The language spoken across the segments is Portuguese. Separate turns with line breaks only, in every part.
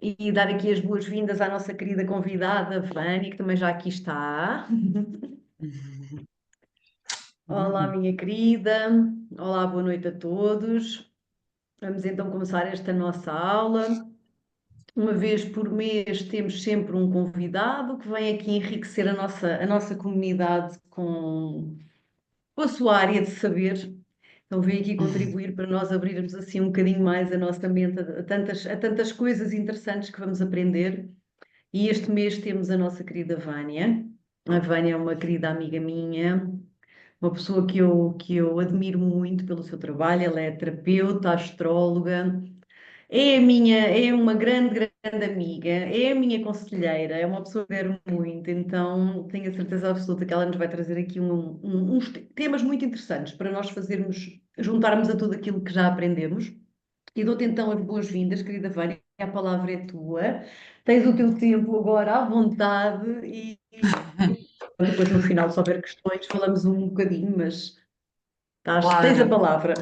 e dar aqui as boas-vindas à nossa querida convidada, Vânia, que também já aqui está. Olá, minha querida. Olá, boa noite a todos. Vamos então começar esta nossa aula. Uma vez por mês temos sempre um convidado que vem aqui enriquecer a nossa comunidade com a sua área de saber. Então vem aqui contribuir para nós abrirmos assim um bocadinho mais a nossa mente a tantas coisas interessantes que vamos aprender. E este mês temos a nossa querida Vânia. A Vânia é uma querida amiga minha, uma pessoa que eu admiro muito pelo seu trabalho. Ela é terapeuta, astróloga, é uma grande amiga, é a minha conselheira, é uma pessoa que eu quero muito. Então tenho a certeza absoluta que ela nos vai trazer aqui uns temas muito interessantes para nós fazermos, juntarmos a tudo aquilo que já aprendemos. E dou-te então as boas-vindas, querida Vânia, a palavra é tua. Tens o teu tempo agora à vontade e depois no final, se houver questões, falamos um bocadinho, mas tens a
Claro,
palavra.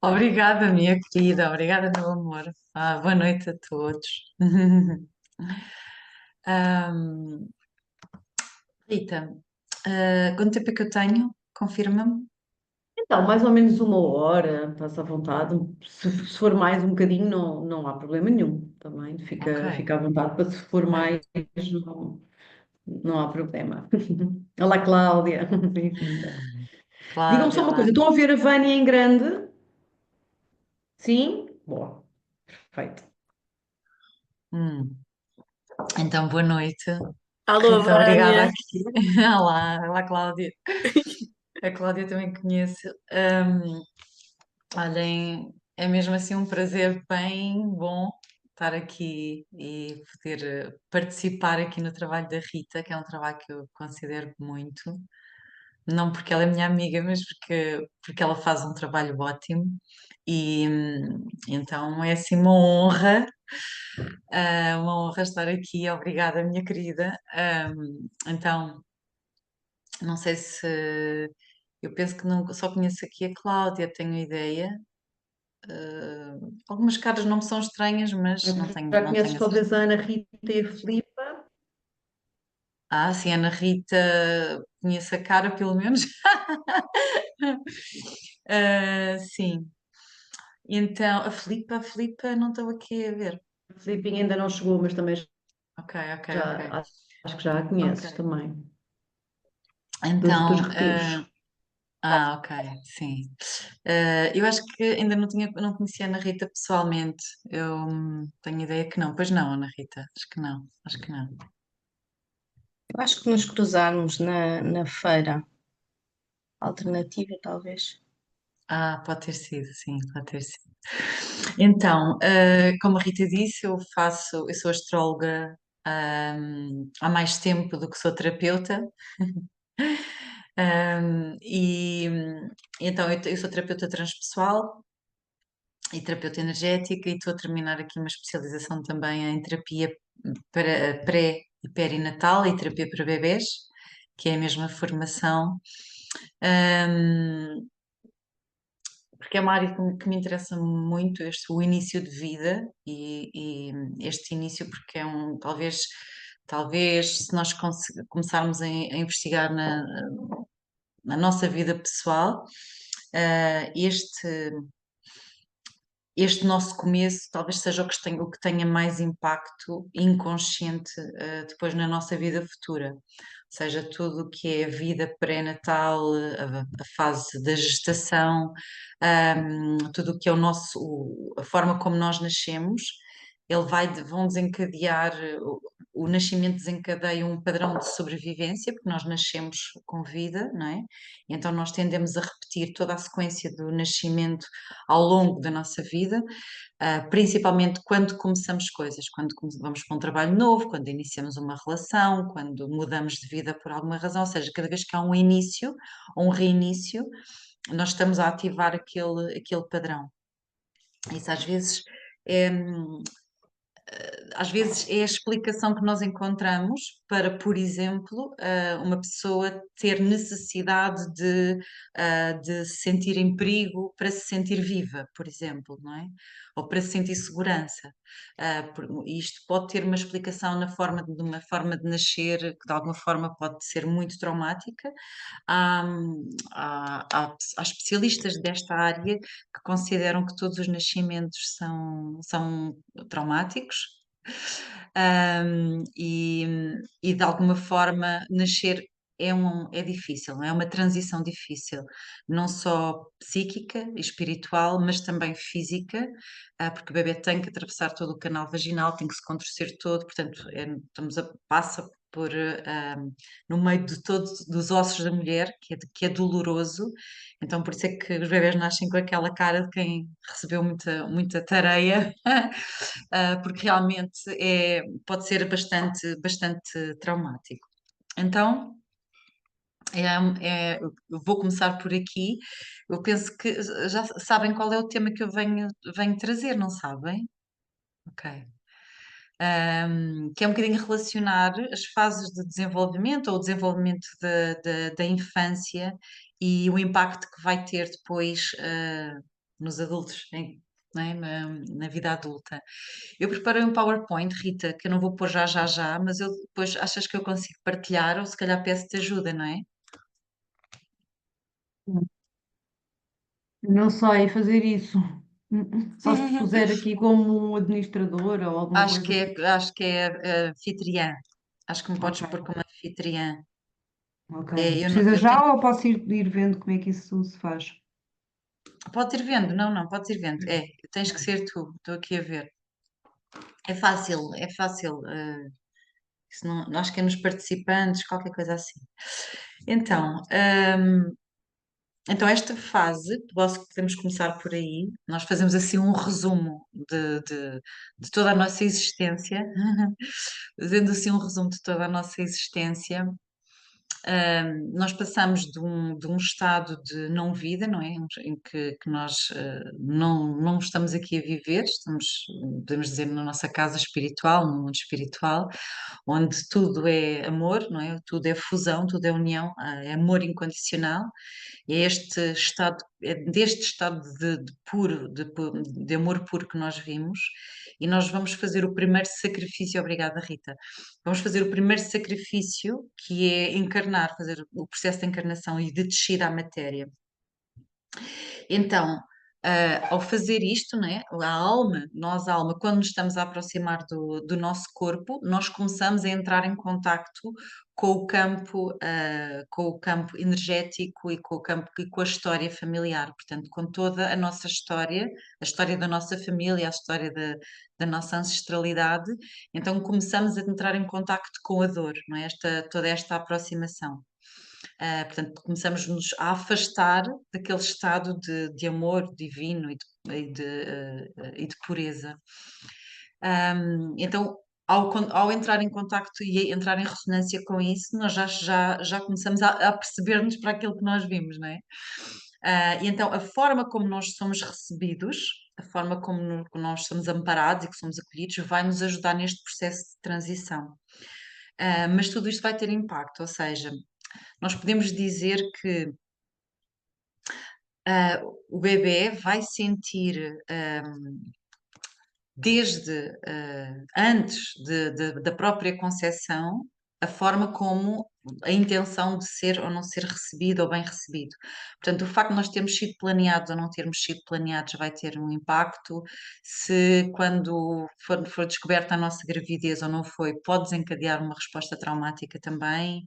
obrigada, minha querida, obrigada, meu amor. Boa noite a todos. Ahm, Rita, quanto tempo é que eu tenho? Confirma-me.
Então, mais ou menos uma hora, estás à vontade. Se for mais um bocadinho, não há problema nenhum. Também
Ok,
fica à vontade para se for
ok.
mais, não há problema. Olá, Cláudia, bem-vinda. Digam-me só
Cláudia,
uma
lá.
coisa, estão a ver a Vânia em grande? Sim? Boa, perfeito.
Hum, Então, boa noite.
Alô,
Rita, obrigada
Vânia.
aqui. Olá, Cláudia. A Cláudia também conheço. Olhem, é mesmo assim um prazer bem bom estar aqui e poder participar aqui no trabalho da Rita, que é um trabalho que eu considero muito, não porque ela é minha amiga, mas porque ela faz um trabalho ótimo e então é assim uma honra estar aqui. Obrigada, minha querida. Então, não sei se eu penso que não, só conheço aqui a Cláudia, tenho ideia. Algumas caras não me são estranhas, mas
Já
não
conheces
tenho a certeza.
talvez a Ana Rita e a Filipa?
Sim, Ana Rita, conheço a cara, pelo menos. Sim. Então, a Filipa, não estou aqui a ver.
A Filipinha ainda não chegou, mas também
Ok, ok, ok.
já, acho que já a
Ok.
conheces também, dos
Então,
retiros.
ok, sim. Eu acho que ainda não conhecia a Ana Rita pessoalmente. Eu tenho ideia que não. Pois não, Ana Rita, acho que não, acho que não.
Eu acho que nos cruzarmos na feira alternativa, talvez.
Pode ter sido, sim, pode ter sido. Então, como a Rita disse, eu sou astróloga, há mais tempo do que sou terapeuta. E então eu sou terapeuta transpessoal e terapeuta energética e estou a terminar aqui uma especialização também em terapia para pré e perinatal e terapia para bebés, que é a mesma formação. Ahm, Porque é uma área que me interessa muito, o início de vida e este início porque talvez se nós começarmos a investigar na nossa vida pessoal, este nosso começo talvez seja o que tenha mais impacto inconsciente, depois na nossa vida futura. Ou seja, tudo o que é a vida pré-natal, a fase da gestação, tudo o que é a forma como nós nascemos, vão desencadear, o nascimento desencadeia um padrão de sobrevivência, porque nós nascemos com vida, não é? E então nós tendemos a repetir toda a sequência do nascimento ao longo da nossa vida, principalmente quando começamos coisas, quando vamos para um trabalho novo, quando iniciamos uma relação, quando mudamos de vida por alguma razão, ou seja, cada vez que há um início ou um reinício, nós estamos a ativar aquele padrão. Isso às vezes é, às vezes é a explicação que nós encontramos para, por exemplo, uma pessoa ter necessidade de se sentir em perigo para se sentir viva, por exemplo, não é? Ou para se sentir segurança. Isto pode ter uma explicação na forma de uma forma de nascer que de alguma forma pode ser muito traumática. Há, há especialistas desta área que consideram que todos os nascimentos são traumáticos. E de alguma forma nascer é difícil, não é? É uma transição difícil, não só psíquica e espiritual, mas também física, porque o bebê tem que atravessar todo o canal vaginal, tem que se contorcer todo, portanto, passa por, no meio de todos dos ossos da mulher, que é doloroso, então por isso é que os bebés nascem com aquela cara de quem recebeu muita tareia, porque realmente pode ser bastante traumático. Então, eu vou começar por aqui. Eu penso que já sabem qual é o tema que eu venho trazer, não sabem? Ok. Que é um bocadinho relacionar as fases de desenvolvimento ou o desenvolvimento da infância e o impacto que vai ter depois nos adultos, não é? Na vida adulta. Eu preparei um PowerPoint, Rita, que eu não vou pôr já, mas eu depois achas que eu consigo partilhar ou se calhar peço-te ajuda, não é?
Não sei fazer isso. Só se te puser aqui como administradora ou alguma coisa assim.
Acho que é anfitriã. Acho que me podes pôr
Ok,
como anfitriã.
ok.
Eu,
Precisa
eu tenho.
já ou posso ir vendo como é que isso se faz?
Pode ir vendo, não, pode ir vendo. Tens que ser tu, estou aqui a ver. É fácil. Isso não, acho que é nos participantes, qualquer coisa assim. Então, então esta fase, podemos começar por aí. Nós fazemos assim um resumo de toda a nossa existência, fazendo assim um resumo de toda a nossa existência. Nós passamos de um estado de não-vida, não é? Em que nós não estamos aqui a viver, podemos dizer, na nossa casa espiritual, no mundo espiritual, onde tudo é amor, não é? Tudo é fusão, tudo é união, é amor incondicional. É deste estado de puro, de amor puro que nós vimos, e nós vamos fazer o primeiro sacrifício, obrigada Rita, vamos fazer o primeiro sacrifício, que é encarnar, fazer o processo de encarnação e de descida à matéria. Então, ao fazer isto, né, nós, a alma, quando nos estamos a aproximar do nosso corpo, nós começamos a entrar em contacto com o campo energético e com o campo e com a história familiar, portanto, com toda a nossa história, a história da nossa família, a história da nossa ancestralidade. Então, começamos a entrar em contacto com a dor, não é? Toda esta aproximação. Portanto, começamos-nos a afastar daquele estado de amor divino e de pureza. Então, ao entrar em contacto e entrar em ressonância com isso, nós já começamos a perceber-nos para aquilo que nós vimos, não é? E então, a forma como nós somos recebidos, a forma como nós somos amparados e que somos acolhidos, vai nos ajudar neste processo de transição. Mas tudo isto vai ter impacto, ou seja, nós podemos dizer que o bebê vai sentir, desde antes da própria concepção, a forma como a intenção de ser ou não ser recebido ou bem recebido. Portanto, o facto de nós termos sido planeados ou não termos sido planeados vai ter um impacto. Se quando for descoberta a nossa gravidez ou não foi, pode desencadear uma resposta traumática também.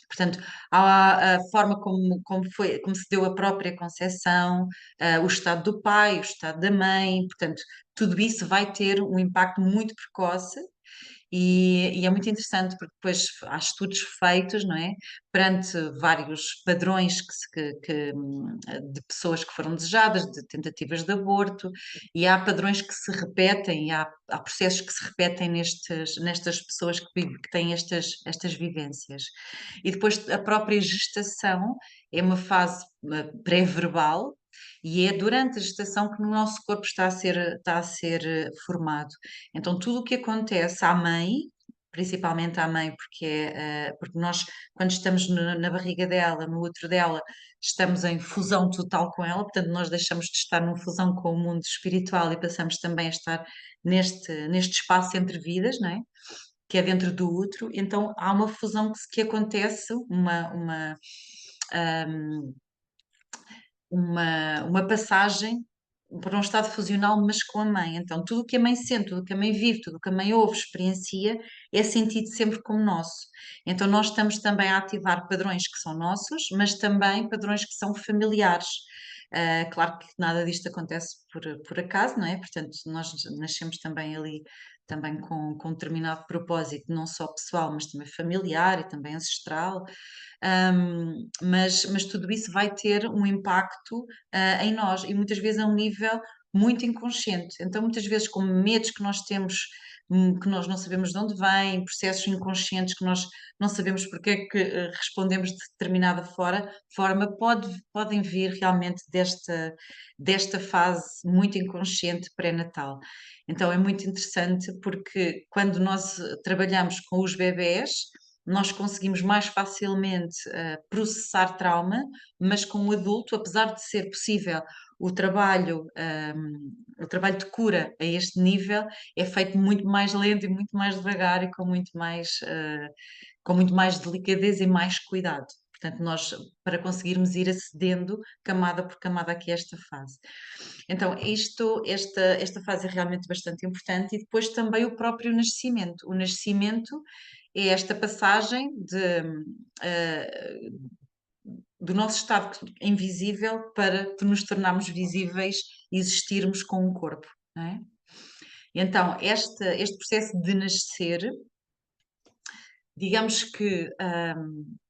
Portanto, há a forma como se deu a própria concepção, o estado do pai, o estado da mãe, portanto, tudo isso vai ter um impacto muito precoce e é muito interessante porque depois há estudos feitos, não é? Perante vários padrões de pessoas que foram desejadas, de tentativas de aborto, e há padrões que se repetem, e há processos que se repetem nestas pessoas que têm estas vivências. E depois a própria gestação é uma fase pré-verbal, E é durante a gestação que o nosso corpo está a ser formado. Então, tudo o que acontece à mãe, principalmente à mãe, porque nós, quando estamos na barriga dela, no útero dela, estamos em fusão total com ela, portanto, nós deixamos de estar numa fusão com o mundo espiritual e passamos também a estar neste espaço entre vidas, não é? Que é dentro do útero, então há uma fusão que acontece, uma passagem para um estado fusional, mas com a mãe. Então, tudo o que a mãe sente, tudo o que a mãe vive, tudo o que a mãe ouve, experiencia, é sentido sempre como nosso. Então, nós estamos também a ativar padrões que são nossos, mas também padrões que são familiares. Claro que nada disto acontece por acaso, não é? Portanto, nós nascemos também ali, também com um determinado propósito, não só pessoal, mas também familiar e também ancestral. Mas tudo isso vai ter um impacto em nós e muitas vezes a um nível muito inconsciente. Então, muitas vezes, com medos que nós temos, que nós não sabemos de onde vêm, processos inconscientes que nós não sabemos porque é que respondemos de determinada forma, podem vir realmente desta fase muito inconsciente pré-natal. Então, é muito interessante porque quando nós trabalhamos com os bebés, nós conseguimos mais facilmente processar trauma, mas com o adulto, apesar de ser possível o trabalho, o trabalho de cura a este nível, é feito muito mais lento e muito mais devagar e com muito mais delicadeza e mais cuidado. Portanto, nós, para conseguirmos ir acedendo camada por camada aqui a esta fase. Então, esta fase é realmente bastante importante e depois também o próprio nascimento. O nascimento é esta passagem do nosso estado invisível para nos tornarmos visíveis e existirmos com um corpo, não é? Então, este processo de nascer, digamos que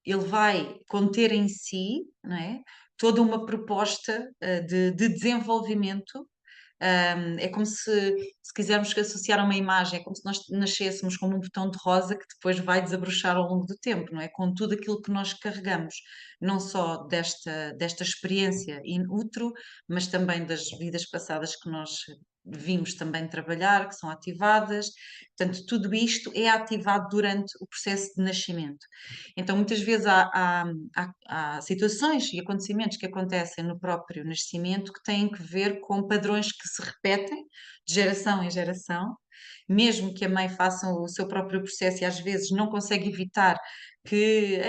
ele vai conter em si, não é, toda uma proposta de desenvolvimento. É como se quisermos associar a uma imagem, é como se nós nascêssemos como um botão de rosa que depois vai desabrochar ao longo do tempo, não é? Com tudo aquilo que nós carregamos, não só desta experiência in utero, mas também das vidas passadas que nós vimos também trabalhar, que são ativadas. Portanto, tudo isto é ativado durante o processo de nascimento. Então, muitas vezes há situações e acontecimentos que acontecem no próprio nascimento que têm que ver com padrões que se repetem de geração em geração, mesmo que a mãe faça o seu próprio processo e às vezes não consegue evitar que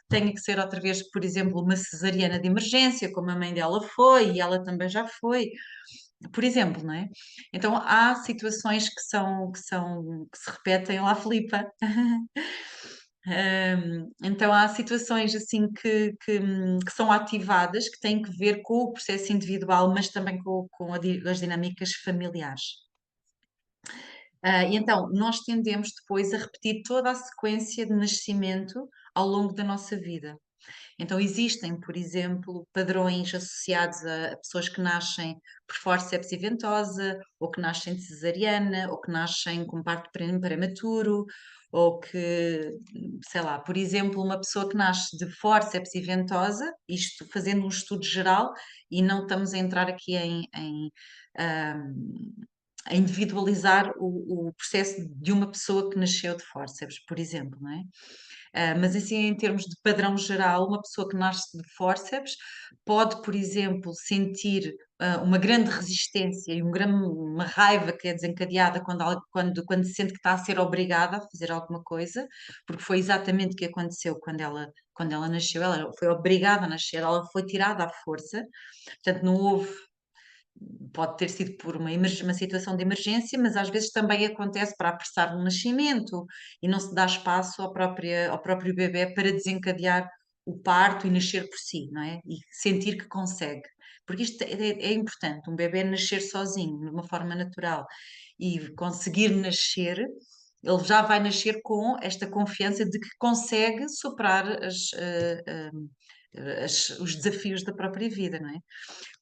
tenha que ser outra vez, por exemplo, uma cesariana de emergência, como a mãe dela foi e ela também já foi, por exemplo, não é? Então há situações que se repetem lá, Filipa. Então há situações assim que são ativadas, que têm que ver com o processo individual, mas também com as dinâmicas familiares. E então nós tendemos depois a repetir toda a sequência de nascimento ao longo da nossa vida. Então, existem, por exemplo, padrões associados a pessoas que nascem por fórceps e ventosa, ou que nascem de cesariana, ou que nascem com parto prematuro, ou que, sei lá, por exemplo, uma pessoa que nasce de fórceps e ventosa, isto fazendo um estudo geral, e não estamos a entrar aqui a individualizar o processo de uma pessoa que nasceu de fórceps, por exemplo, não é? Mas assim, em termos de padrão geral, uma pessoa que nasce de fórceps pode, por exemplo, sentir uma grande resistência e uma raiva que é desencadeada quando se sente que está a ser obrigada a fazer alguma coisa, porque foi exatamente o que aconteceu quando ela nasceu. Ela foi obrigada a nascer, ela foi tirada à força, portanto, não houve. Pode ter sido por uma situação de emergência, mas às vezes também acontece para apressar o nascimento e não se dá espaço ao próprio bebê para desencadear o parto e nascer por si, não é? E sentir que consegue. Porque isto é importante, um bebê nascer sozinho, de uma forma natural, e conseguir nascer, ele já vai nascer com esta confiança de que consegue superar os desafios da própria vida, não é?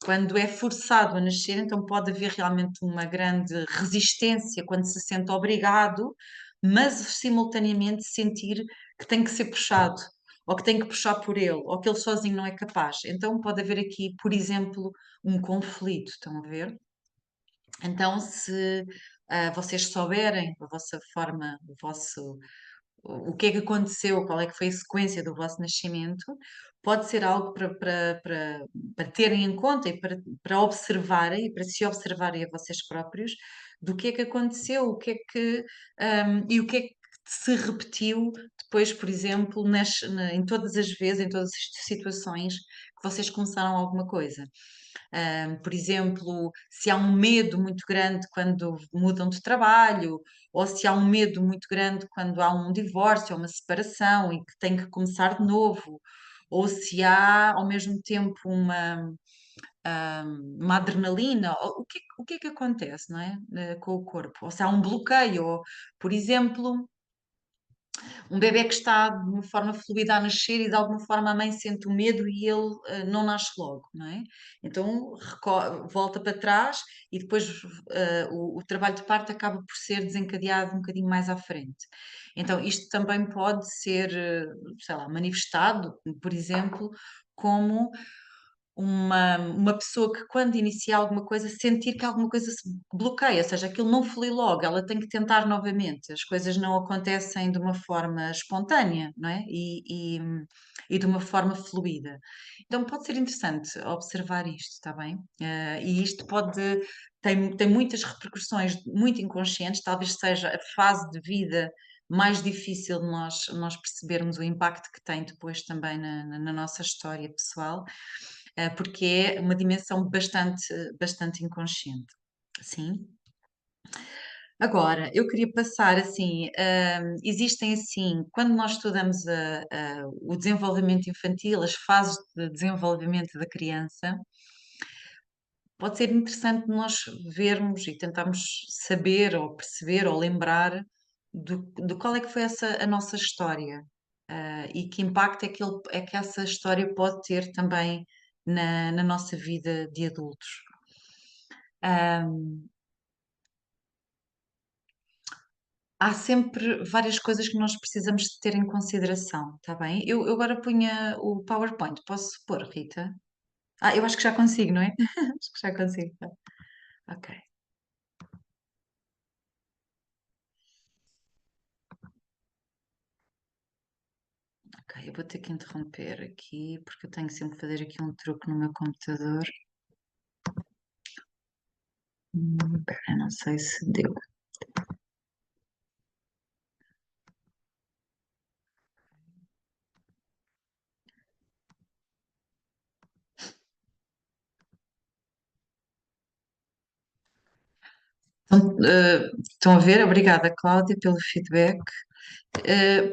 Quando é forçado a nascer, então pode haver realmente uma grande resistência quando se sente obrigado, mas simultaneamente sentir que tem que ser puxado, ou que tem que puxar por ele, ou que ele sozinho não é capaz. Então pode haver aqui, por exemplo, um conflito, estão a ver? Então, se vocês souberem a vossa forma, o que é que aconteceu, qual é que foi a sequência do vosso nascimento, pode ser algo para terem em conta e para observarem e para se observarem a vocês próprios do que é que aconteceu, e o que é que se repetiu depois, por exemplo, em todas as vezes, em todas as situações que vocês começaram alguma coisa. Por exemplo, se há um medo muito grande quando mudam de trabalho, ou se há um medo muito grande quando há um divórcio ou uma separação e que tem que começar de novo, ou se há ao mesmo tempo uma adrenalina, o que é que acontece, não é? Com o corpo? Ou se há um bloqueio, ou, por exemplo, um bebê que está de uma forma fluida a nascer e de alguma forma a mãe sente o medo e ele não nasce logo, não é? Então volta para trás e depois o trabalho de parto acaba por ser desencadeado um bocadinho mais à frente. Então isto também pode ser, sei lá, manifestado, por exemplo, como uma pessoa que, quando inicia alguma coisa, sentir que alguma coisa se bloqueia, ou seja, aquilo não flui logo, ela tem que tentar novamente, as coisas não acontecem de uma forma espontânea, não é? E de uma forma fluida. Então pode ser interessante observar isto, está bem? E isto tem muitas repercussões muito inconscientes, talvez seja a fase de vida mais difícil de nós percebermos o impacto que tem depois também na nossa história pessoal, porque é uma dimensão bastante inconsciente. Sim. Agora, eu queria passar assim, existem assim, quando nós estudamos o desenvolvimento infantil, as fases de desenvolvimento da criança, pode ser interessante nós vermos e tentarmos saber ou perceber ou lembrar de qual é que foi a nossa história, e que impacto é que essa história pode ter também na nossa vida de adultos. Ahm, Há sempre várias coisas que nós precisamos de ter em consideração, está bem? Eu agora punha o PowerPoint, posso pôr, Rita? Eu acho que já consigo, não é? Acho que já consigo. Ok. Ok, eu vou ter que interromper aqui porque eu tenho sempre que fazer aqui um truque no meu computador. Ok, não sei se deu. Então, estão a ver? Obrigada, Cláudia, pelo feedback.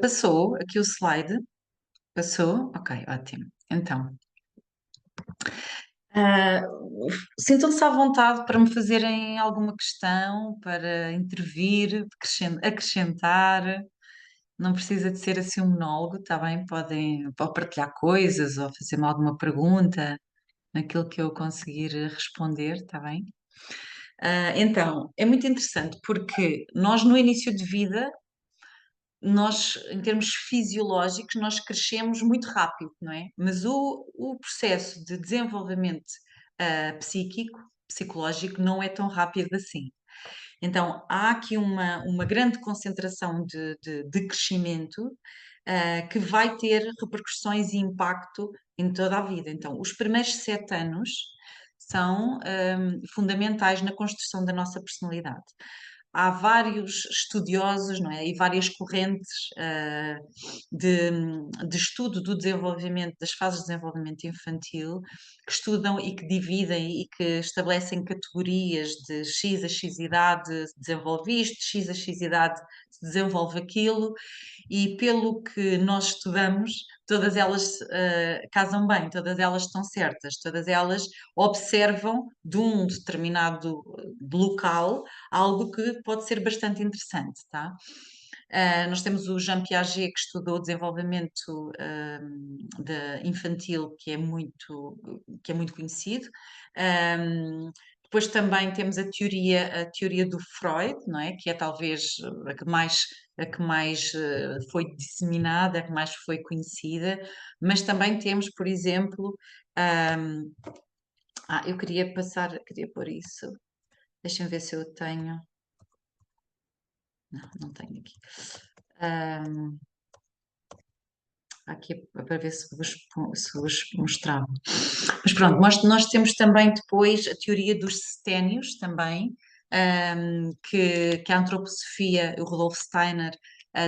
Passou aqui o slide. Passou? Ok, ótimo. Então, ah, sintam-se à vontade para me fazerem alguma questão, para intervir, acrescentar. Não precisa de ser assim um monólogo, está bem? Podem ou partilhar coisas ou fazer-me alguma pergunta naquilo que eu conseguir responder, está bem? Então, é muito interessante porque nós no início de vida, nós, em termos fisiológicos, nós crescemos muito rápido, não é? Mas o processo de desenvolvimento psicológico, não é tão rápido assim. Então, há aqui uma grande concentração de crescimento, que vai ter repercussões e impacto em toda a vida. Então, os primeiros 7 anos são, fundamentais na construção da nossa personalidade. Há vários estudiosos, não é? E várias correntes de estudo do desenvolvimento, das fases de desenvolvimento infantil, que estudam e que dividem e que estabelecem categorias de X a X idade desenvolve isto, X a X idade se desenvolve aquilo, e pelo que nós estudamos, todas elas casam bem, todas elas estão certas, todas elas observam de um determinado local algo que pode ser bastante interessante, tá? Nós temos o Jean Piaget, que estudou o desenvolvimento infantil, que é muito conhecido. Depois também temos a teoria do Freud, não é? Que é talvez a que mais foi disseminada, a que mais foi conhecida, mas também temos, por exemplo, ahm, eu queria pôr isso. Deixa-me ver se eu tenho. Não, não tenho aqui. Ahm, aqui para ver se vos mostrava. Mas pronto, nós temos também depois a teoria dos ceténios também, que a antroposofia, o Rudolf Steiner,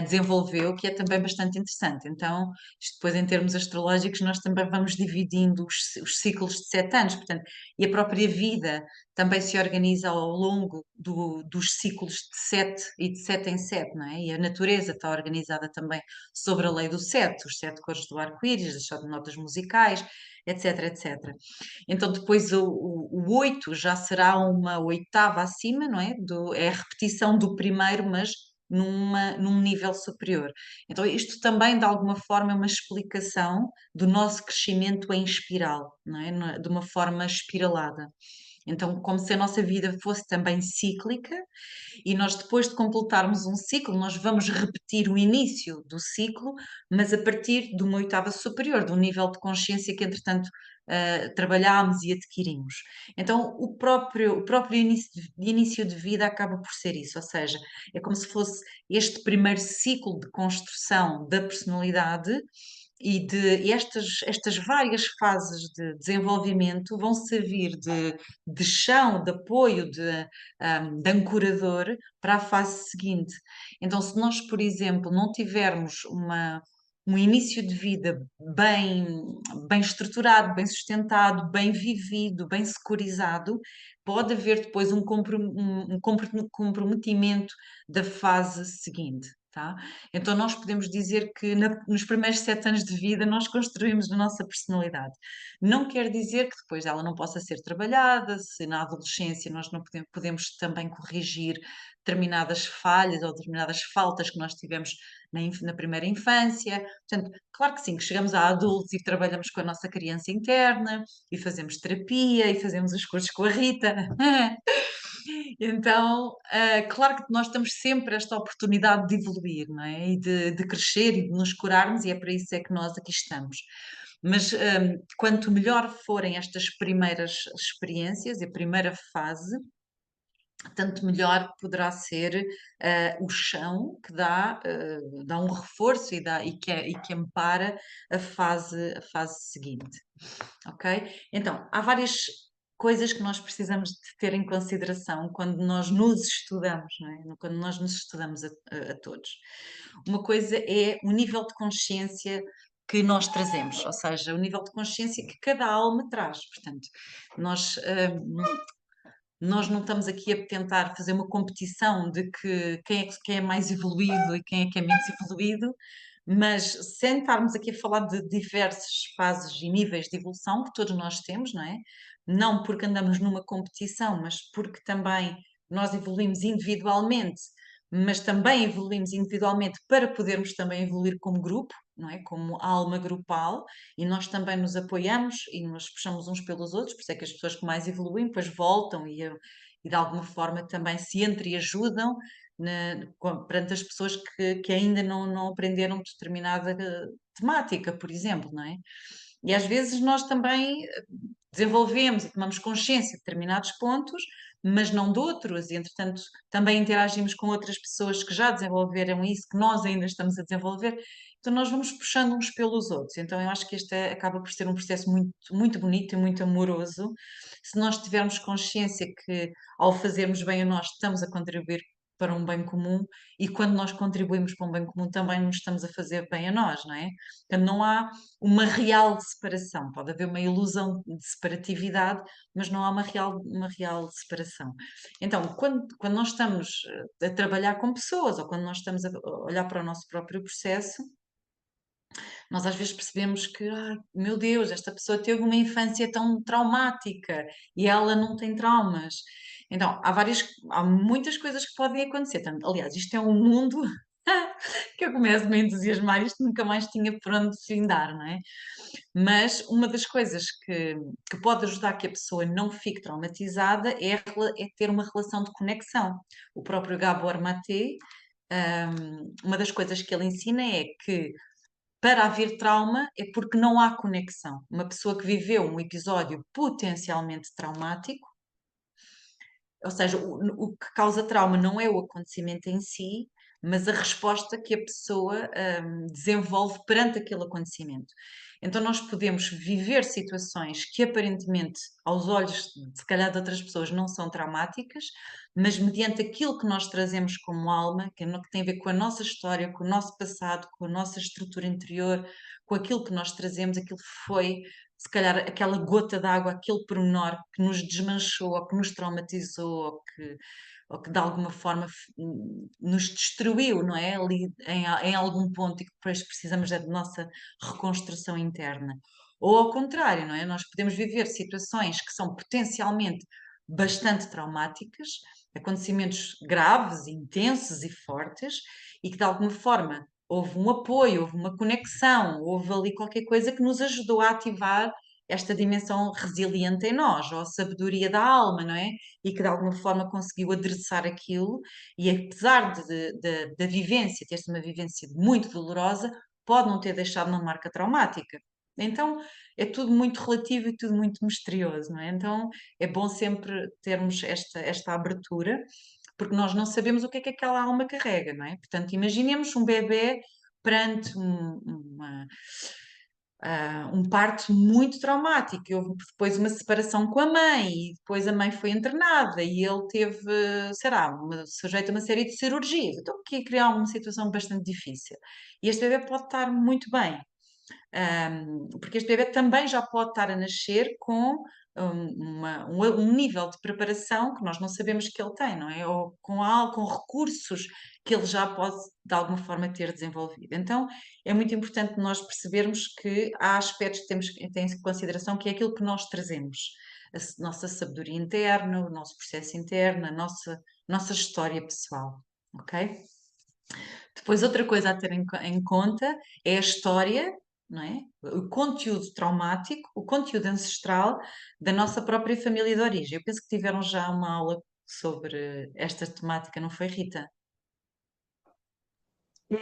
desenvolveu, que é também bastante interessante. Então, isto depois em termos astrológicos, nós também vamos dividindo os ciclos de 7 anos, portanto, e a própria vida também se organiza ao longo dos ciclos de 7 e de 7 em 7, não é? E a natureza está organizada também sobre a lei do 7, os 7 cores do arco-íris, as 7 notas musicais, etc, etc. Então depois o 8 já será uma oitava acima, não é? É a repetição do primeiro, mas num nível superior. Então isto também de alguma forma é uma explicação do nosso crescimento em espiral, não é? De uma forma espiralada. Então, como se a nossa vida fosse também cíclica, e nós, depois de completarmos um ciclo, nós vamos repetir o início do ciclo, mas a partir de uma oitava superior, de um nível de consciência que, entretanto, trabalhámos e adquirimos. Então, o próprio início de vida acaba por ser isso, ou seja, é como se fosse este primeiro ciclo de construção da personalidade e estas várias fases de desenvolvimento vão servir de chão, de apoio, de ancorador para a fase seguinte. Então, se nós, por exemplo, não tivermos um início de vida bem estruturado, bem sustentado, bem vivido, bem securizado, pode haver depois um comprometimento da fase seguinte. Tá? Então, nós podemos dizer que nos primeiros 7 anos de vida nós construímos a nossa personalidade. Não quer dizer que depois ela não possa ser trabalhada, se na adolescência nós não podemos também corrigir determinadas falhas ou determinadas faltas que nós tivemos na primeira infância. Portanto, claro que sim, que chegamos a adultos e trabalhamos com a nossa criança interna e fazemos terapia e fazemos as coisas com a Rita. Então, claro que nós temos sempre esta oportunidade de evoluir, não é? E de crescer e de nos curarmos, e é para isso é que nós aqui estamos. Mas quanto melhor forem estas primeiras experiências, a primeira fase, tanto melhor poderá ser o chão que dá um reforço e que ampara a fase seguinte. Ok? Então, há várias coisas que nós precisamos de ter em consideração quando nós nos estudamos, não é? Quando nós nos estudamos a todos. Uma coisa é o nível de consciência que nós trazemos, ou seja, o nível de consciência que cada alma traz. Portanto, nós, nós não estamos aqui a tentar fazer uma competição de quem é mais evoluído e quem é que é menos evoluído, mas sem estarmos aqui a falar de diversas fases e níveis de evolução que todos nós temos, não é? Não porque andamos numa competição, mas porque também nós evoluímos individualmente, mas também evoluímos individualmente para podermos também evoluir como grupo, não é? Como alma grupal, e nós também nos apoiamos e nos puxamos uns pelos outros, por isso é que as pessoas que mais evoluem depois voltam e de alguma forma também se entreajudam perante as pessoas que ainda não aprenderam determinada temática, por exemplo, não é? E às vezes nós também desenvolvemos e tomamos consciência de determinados pontos, mas não de outros, e entretanto também interagimos com outras pessoas que já desenvolveram isso, que nós ainda estamos a desenvolver, então nós vamos puxando uns pelos outros. Então eu acho que este acaba por ser um processo muito, muito bonito e muito amoroso, se nós tivermos consciência que ao fazermos bem a nós estamos a contribuir para um bem comum, e quando nós contribuímos para um bem comum também nos estamos a fazer bem a nós, não é? Portanto, não há uma real separação, pode haver uma ilusão de separatividade, mas não há uma real separação. Então, quando nós estamos a trabalhar com pessoas ou quando nós estamos a olhar para o nosso próprio processo, nós às vezes percebemos que, meu Deus, esta pessoa teve uma infância tão traumática e ela não tem traumas. Então, há muitas coisas que podem acontecer. Aliás, isto é um mundo que eu começo a me entusiasmar, isto nunca mais tinha por onde findar, não é? Mas uma das coisas que pode ajudar que a pessoa não fique traumatizada é ter uma relação de conexão. O próprio Gabor Maté, uma das coisas que ele ensina é que para haver trauma é porque não há conexão. Uma pessoa que viveu um episódio potencialmente traumático, ou seja, o que causa trauma não é o acontecimento em si, mas a resposta que a pessoa desenvolve perante aquele acontecimento. Então, nós podemos viver situações que aparentemente, aos olhos, se calhar, de outras pessoas, não são traumáticas, mas mediante aquilo que nós trazemos como alma, que tem a ver com a nossa história, com o nosso passado, com a nossa estrutura interior, com aquilo que nós trazemos, aquilo que foi se calhar aquela gota d'água, aquele pormenor que nos desmanchou, ou que nos traumatizou, ou que de alguma forma nos destruiu, não é? Ali em algum ponto e que depois precisamos da nossa reconstrução interna. Ou ao contrário, não é? Nós podemos viver situações que são potencialmente bastante traumáticas, acontecimentos graves, intensos e fortes, e que de alguma forma houve um apoio, houve uma conexão, houve ali qualquer coisa que nos ajudou a ativar esta dimensão resiliente em nós, ou a sabedoria da alma, não é? E que de alguma forma conseguiu adereçar aquilo, e apesar da vivência, ter sido uma vivência muito dolorosa, pode não ter deixado uma marca traumática. Então é tudo muito relativo e tudo muito misterioso, não é? Então é bom sempre termos esta abertura, porque nós não sabemos o que é que aquela alma carrega, não é? Portanto, imaginemos um bebê perante um parto muito traumático. Houve depois uma separação com a mãe, e depois a mãe foi internada, e ele teve, será, sujeito a uma série de cirurgias. Então, aqui ia criar uma situação bastante difícil. E este bebê pode estar muito bem, porque este bebê também já pode estar a nascer com um nível de preparação que nós não sabemos que ele tem, não é? Ou com recursos que ele já pode, de alguma forma, ter desenvolvido. Então, é muito importante nós percebermos que há aspectos que temos que ter em consideração, que é aquilo que nós trazemos, nossa sabedoria interna, o nosso processo interno, a nossa história pessoal, ok? Depois, outra coisa a ter em conta é a história, não é? O conteúdo traumático, o conteúdo ancestral da nossa própria família de origem. Eu penso que tiveram já uma aula sobre esta temática, não foi, Rita?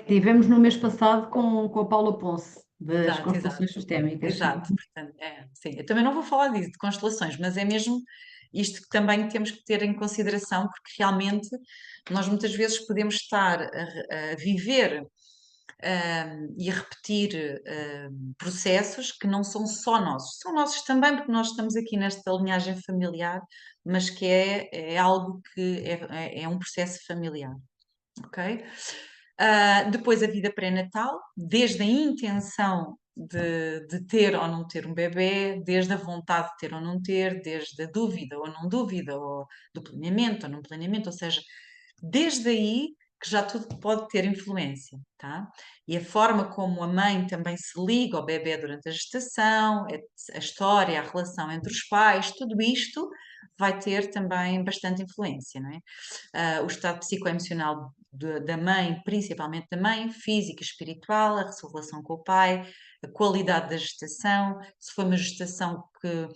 Tivemos no mês passado com a Paula Ponce, das
Exato, exato.
constelações sistémicas, sim.
Exato, portanto, sim. Eu também não vou falar disso, de constelações, mas é mesmo isto que também temos que ter em consideração, porque realmente nós muitas vezes podemos estar a viver e a repetir processos que não são só nossos. São nossos também, porque nós estamos aqui nesta linhagem familiar, mas que é algo que é um processo familiar, ok? Depois a vida pré-natal, desde a intenção de ter ou não ter um bebê, desde a vontade de ter ou não ter, desde a dúvida ou não dúvida, ou do planeamento ou não planeamento, ou seja, desde aí que já tudo pode ter influência, tá? E a forma como a mãe também se liga ao bebê durante a gestação, a história, a relação entre os pais, tudo isto vai ter também bastante influência, não é? O estado psicoemocional da mãe, principalmente da mãe, física, espiritual, a sua relação com o pai, a qualidade da gestação, se foi uma gestação que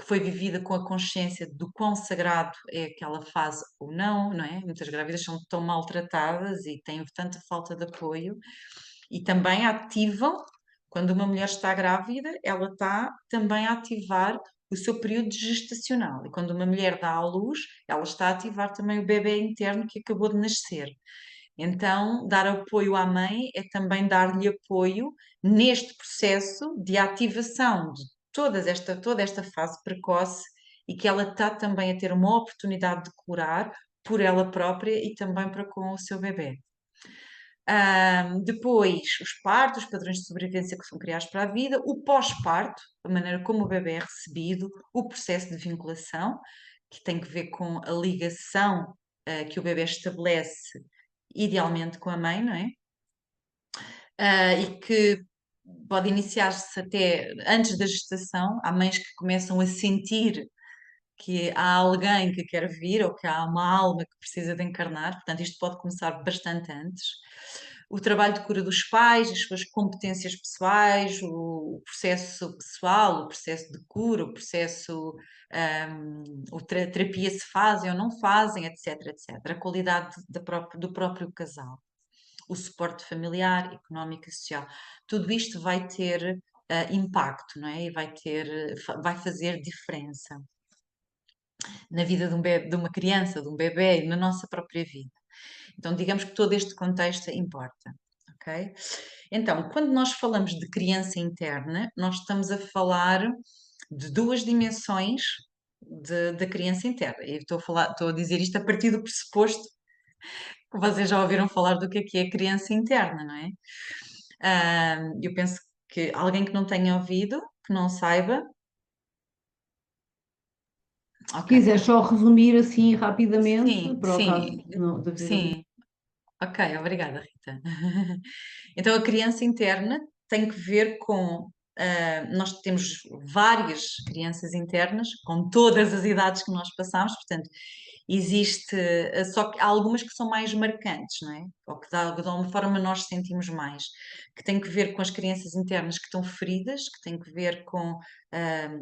foi vivida com a consciência do quão sagrado é aquela fase ou não, não é? Muitas grávidas são tão maltratadas e têm tanta falta de apoio e também ativam, quando uma mulher está grávida, ela está também a ativar o seu período gestacional. E quando uma mulher dá à luz, ela está a ativar também o bebê interno que acabou de nascer. Então, dar apoio à mãe é também dar-lhe apoio neste processo de ativação de toda esta fase precoce e que ela está também a ter uma oportunidade de curar por ela própria e também para com o seu bebê. Depois, os partos, os padrões de sobrevivência que são criados para a vida, o pós-parto, a maneira como o bebê é recebido, o processo de vinculação, que tem que ver com a ligação que o bebê estabelece, idealmente com a mãe, não é? E que pode iniciar-se até antes da gestação. Há mães que começam a sentir que há alguém que quer vir ou que há uma alma que precisa de encarnar, portanto, isto pode começar bastante antes. O trabalho de cura dos pais, as suas competências pessoais, o processo pessoal, o processo de cura, o processo, terapia se fazem ou não fazem, etc, etc. A qualidade do próprio casal, o suporte familiar, económico e social. Tudo isto vai ter impacto, não é? E vai fazer diferença na vida de de uma criança, de um bebê e na nossa própria vida. Então, digamos que todo este contexto importa, ok? Então, quando nós falamos de criança interna, nós estamos a falar de duas dimensões da criança interna. E estou a dizer isto a partir do pressuposto que vocês já ouviram falar do que é a criança interna, não é? Eu penso que alguém que não tenha ouvido, que não saiba.
Se
Ok.
quiser só resumir assim rapidamente,
Sim,
para o caso
sim,
de haver algum.
sim. Ok, obrigada, Rita. Então, a criança interna tem que ver com. Nós temos várias crianças internas, com todas as idades que nós passamos, portanto, existe. Só que há algumas que são mais marcantes, não é? Ou que de alguma forma nós sentimos mais, que tem que ver com as crianças internas que estão feridas, que tem que ver com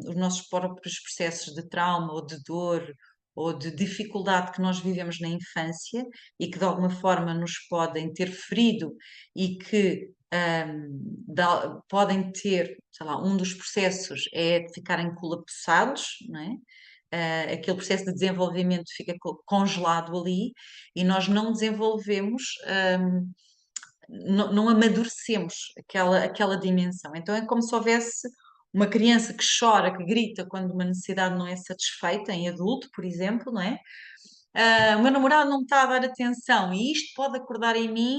os nossos próprios processos de trauma ou de dor ou de dificuldade que nós vivemos na infância e que de alguma forma nos podem ter ferido e que podem ter, sei lá, um dos processos é de ficarem colapsados, não é? Aquele processo de desenvolvimento fica congelado ali e nós não desenvolvemos, não amadurecemos aquela dimensão. Então é como se houvesse uma criança que chora, que grita quando uma necessidade não é satisfeita, em adulto, por exemplo, não é? O meu namorado não me está a dar atenção e isto pode acordar em mim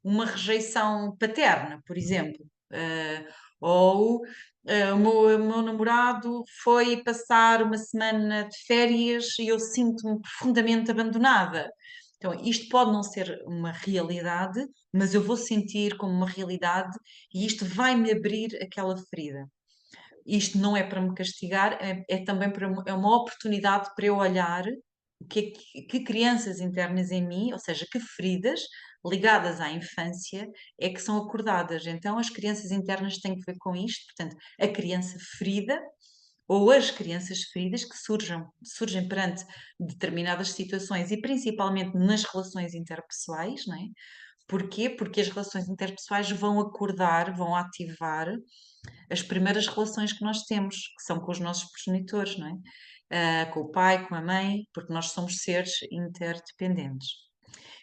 uma rejeição paterna, por exemplo. Ou o meu namorado foi passar uma semana de férias e eu sinto-me profundamente abandonada. Então, isto pode não ser uma realidade, mas eu vou sentir como uma realidade e isto vai-me abrir aquela ferida. Isto não é para me castigar, é também é uma oportunidade para eu olhar que crianças internas em mim, ou seja, que feridas ligadas à infância é que são acordadas. Então, as crianças internas têm que ver com isto, portanto, a criança ferida ou as crianças feridas que surgem perante determinadas situações e principalmente nas relações interpessoais, não é? Porquê? Porque as relações interpessoais vão acordar, vão ativar as primeiras relações que nós temos, que são com os nossos progenitores, não é? Com o pai, com a mãe, porque nós somos seres interdependentes.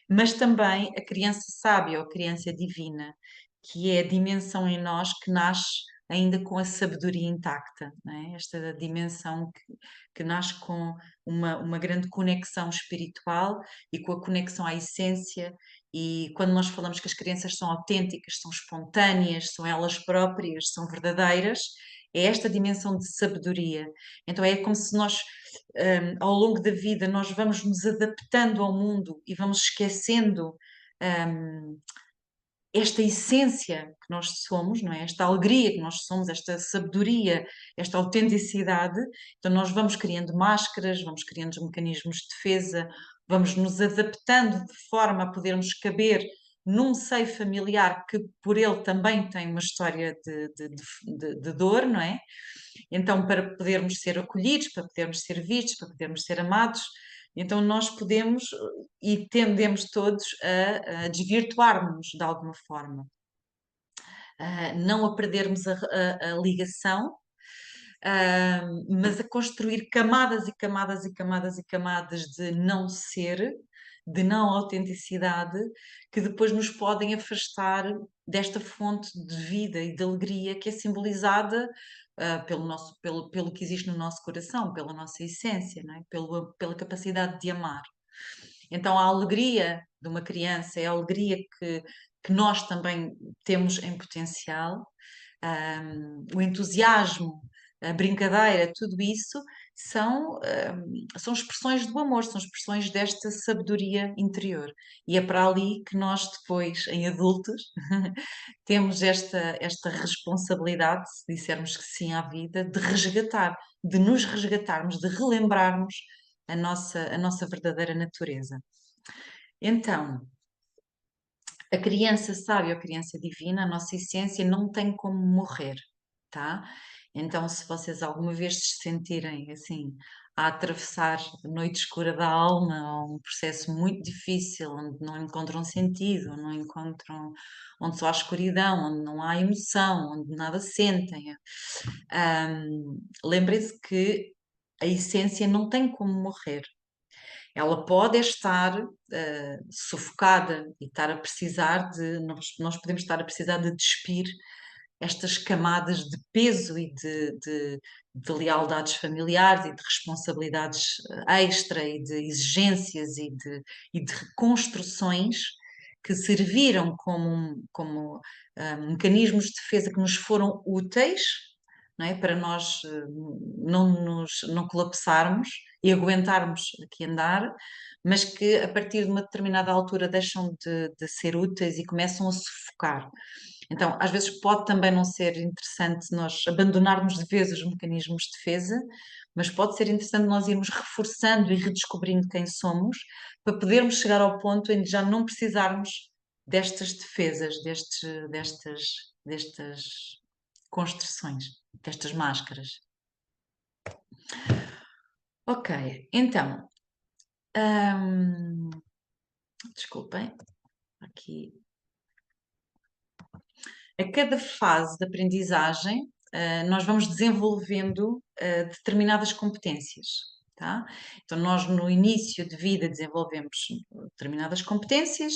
Mas também a criança sábia ou a criança divina, que é a dimensão em nós que nasce ainda com a sabedoria intacta, não é? Esta dimensão que nasce com uma grande conexão espiritual e com a conexão à essência. E quando nós falamos que as crianças são autênticas, são espontâneas, são elas próprias, são verdadeiras, é esta dimensão de sabedoria. Então é como se nós, ao longo da vida, nós vamos nos adaptando ao mundo e vamos esquecendo, esta essência que nós somos, não é? Esta alegria que nós somos, esta sabedoria, esta autenticidade. Então nós vamos criando máscaras, vamos criando mecanismos de defesa, vamos nos adaptando de forma a podermos caber num seio familiar que por ele também tem uma história de dor, não é? Então, para podermos ser acolhidos, para podermos ser vistos, para podermos ser amados, então nós podemos e tendemos todos a desvirtuar-nos de alguma forma, não a perdermos a ligação, mas a construir camadas e camadas e camadas e camadas de não ser, de não autenticidade, que depois nos podem afastar desta fonte de vida e de alegria que é simbolizada pelo que existe no nosso coração, pela nossa essência, não é? Pela capacidade de amar. Então, a alegria de uma criança é a alegria que nós também temos em potencial, o entusiasmo, a brincadeira, tudo isso são expressões do amor, são expressões desta sabedoria interior. E é para ali que nós depois, em adultos, temos esta responsabilidade, se dissermos que sim à vida, de resgatar, de nos resgatarmos, de relembrarmos a nossa verdadeira natureza. Então, a criança sábia ou a criança divina, a nossa essência, não tem como morrer, tá? Então, se vocês alguma vez se sentirem assim, a atravessar a noite escura da alma, ou um processo muito difícil, onde não encontram sentido, onde não encontram, onde só há escuridão, onde não há emoção, onde nada sentem, lembrem-se que a essência não tem como morrer. Ela pode estar sufocada e estar a precisar de. Nós podemos estar a precisar de despir estas camadas de peso e de lealdades familiares e de responsabilidades extra e de exigências e de reconstruções que serviram como mecanismos de defesa que nos foram úteis, não é? Para nós não colapsarmos e aguentarmos aqui andar, mas que a partir de uma determinada altura deixam de ser úteis e começam a sufocar. Então, às vezes pode também não ser interessante nós abandonarmos de vez os mecanismos de defesa, mas pode ser interessante nós irmos reforçando e redescobrindo quem somos, para podermos chegar ao ponto em que já não precisarmos destas defesas, destas construções, destas máscaras. Ok, então, desculpem, aqui. A cada fase de aprendizagem, nós vamos desenvolvendo determinadas competências, tá? Então, nós no início de vida desenvolvemos determinadas competências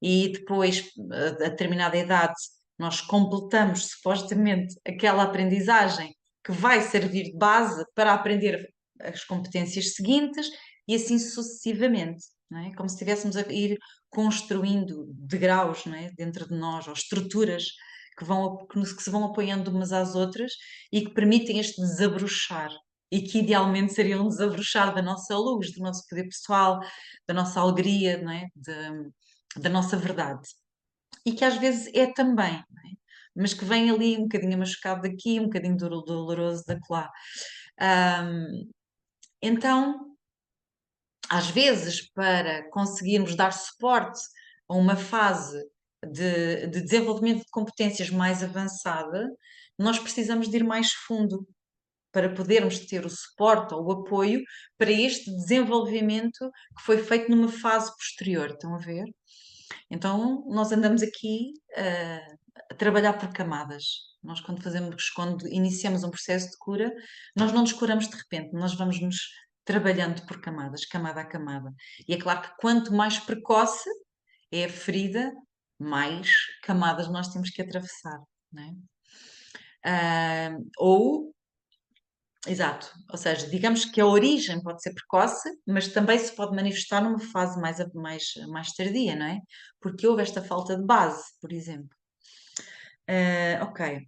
e depois, a determinada idade, nós completamos supostamente aquela aprendizagem que vai servir de base para aprender as competências seguintes e assim sucessivamente, não é? Como se estivéssemos a ir construindo degraus, não é? Dentro de nós, ou estruturas que se vão apoiando umas às outras e que permitem este desabrochar. E que idealmente seria um desabrochar da nossa luz, do nosso poder pessoal, da nossa alegria, não é? Da nossa verdade. E que às vezes é também, não é? Mas que vem ali um bocadinho machucado daqui, um bocadinho doloroso de lá. Então, às vezes, para conseguirmos dar suporte a uma fase de desenvolvimento de competências mais avançada, nós precisamos de ir mais fundo para podermos ter o suporte ou o apoio para este desenvolvimento que foi feito numa fase posterior. Estão a ver? Então, nós andamos aqui a trabalhar por camadas. Nós, quando iniciamos um processo de cura, nós não nos curamos de repente, nós vamos nos trabalhando por camadas, camada a camada. E é claro que quanto mais precoce é a ferida, mais camadas nós temos que atravessar, não é? Exato, ou seja, digamos que a origem pode ser precoce, mas também se pode manifestar numa fase mais tardia, não é? Porque houve esta falta de base, por exemplo. Ok,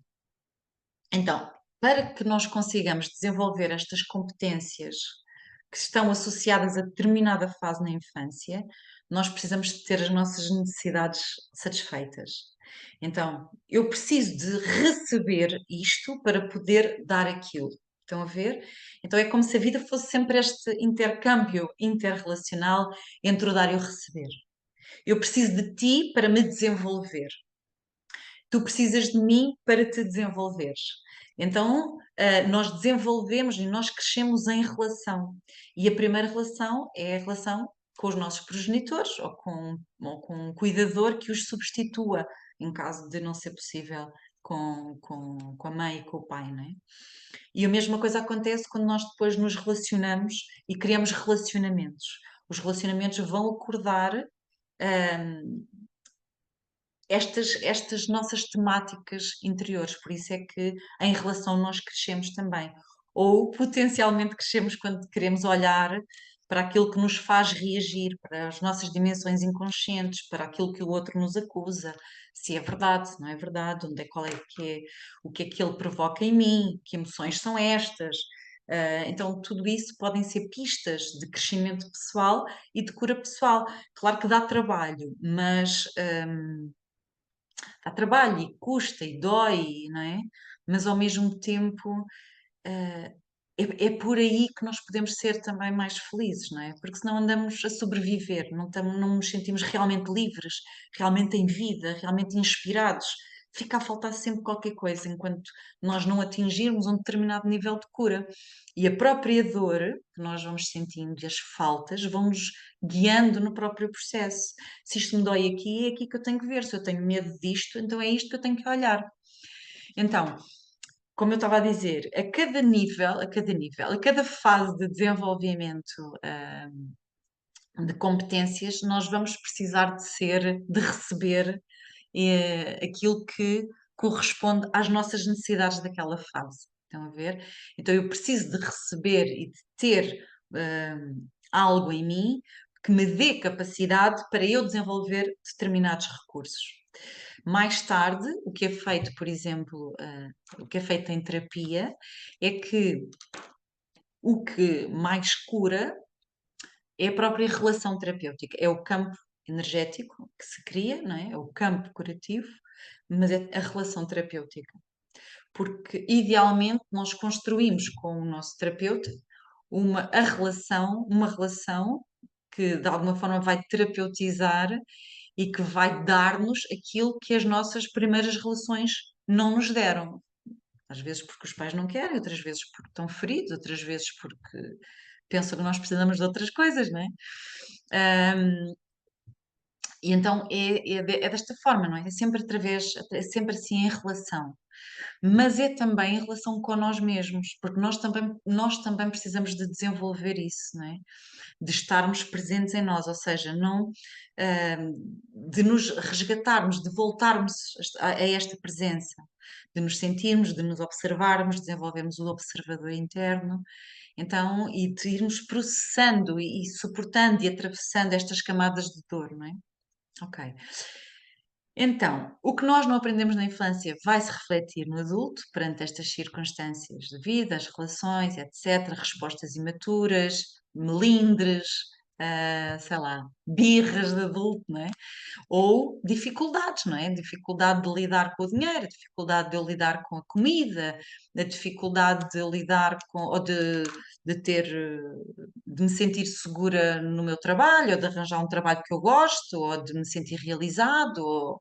então, para que nós consigamos desenvolver estas competências que estão associadas a determinada fase na infância, nós precisamos de ter as nossas necessidades satisfeitas. Então, eu preciso de receber isto para poder dar aquilo. Estão a ver? Então é como se a vida fosse sempre este intercâmbio interrelacional entre o dar e o receber. Eu preciso de ti para me desenvolver. Tu precisas de mim para te desenvolveres. Então, nós desenvolvemos e nós crescemos em relação. E a primeira relação é a relação com os nossos progenitores ou com um cuidador que os substitua, em caso de não ser possível com a mãe e com o pai, não é? E a mesma coisa acontece quando nós depois nos relacionamos e criamos relacionamentos. Os relacionamentos vão acordar estas nossas temáticas interiores, por isso é que em relação nós crescemos também. Ou potencialmente crescemos quando queremos olhar para aquilo que nos faz reagir, para as nossas dimensões inconscientes, para aquilo que o outro nos acusa, se é verdade, se não é verdade, o que é que ele provoca em mim, que emoções são estas, Então, tudo isso podem ser pistas de crescimento pessoal e de cura pessoal. Claro que dá trabalho, mas dá trabalho e custa e dói, não é? Mas ao mesmo tempo, é, é por aí que nós podemos ser também mais felizes, não é? Porque senão andamos a sobreviver, não nos sentimos realmente livres, realmente em vida, realmente inspirados. Fica a faltar sempre qualquer coisa enquanto nós não atingirmos um determinado nível de cura. E a própria dor que nós vamos sentindo e as faltas vão-nos guiando no próprio processo. Se isto me dói aqui, é aqui que eu tenho que ver. Se eu tenho medo disto, então é isto que eu tenho que olhar. Então, como eu estava a dizer, a cada fase de desenvolvimento, de competências, nós vamos precisar de receber, aquilo que corresponde às nossas necessidades daquela fase. Estão a ver? Então eu preciso de receber e de ter, algo em mim que me dê capacidade para eu desenvolver determinados recursos. Mais tarde, o que é feito, por exemplo, o que é feito em terapia, é que o que mais cura é a própria relação terapêutica, é o campo energético que se cria, não é? É o campo curativo, mas é a relação terapêutica. Porque, idealmente, nós construímos com o nosso terapeuta uma relação que, de alguma forma, vai terapeutizar e que vai dar-nos aquilo que as nossas primeiras relações não nos deram. Às vezes porque os pais não querem, outras vezes porque estão feridos, outras vezes porque pensam que nós precisamos de outras coisas, não é? E então é desta forma, não é? É sempre assim em relação. Mas é também em relação com nós mesmos, porque nós também precisamos de desenvolver isso, não é? De estarmos presentes em nós, ou seja, não, de nos resgatarmos, de voltarmos a esta presença, de nos sentirmos, de nos observarmos, desenvolvermos o observador interno, então, e de irmos processando e suportando e atravessando estas camadas de dor, não é? Ok. Então, o que nós não aprendemos na infância vai se refletir no adulto, perante estas circunstâncias de vida, as relações, etc., respostas imaturas, melindres, sei lá, birras de adulto, não é? Ou dificuldades, não é? Dificuldade de lidar com o dinheiro, a dificuldade de eu lidar com a comida, a dificuldade de lidar com, ou de ter, de me sentir segura no meu trabalho, ou de arranjar um trabalho que eu gosto, ou de me sentir realizado,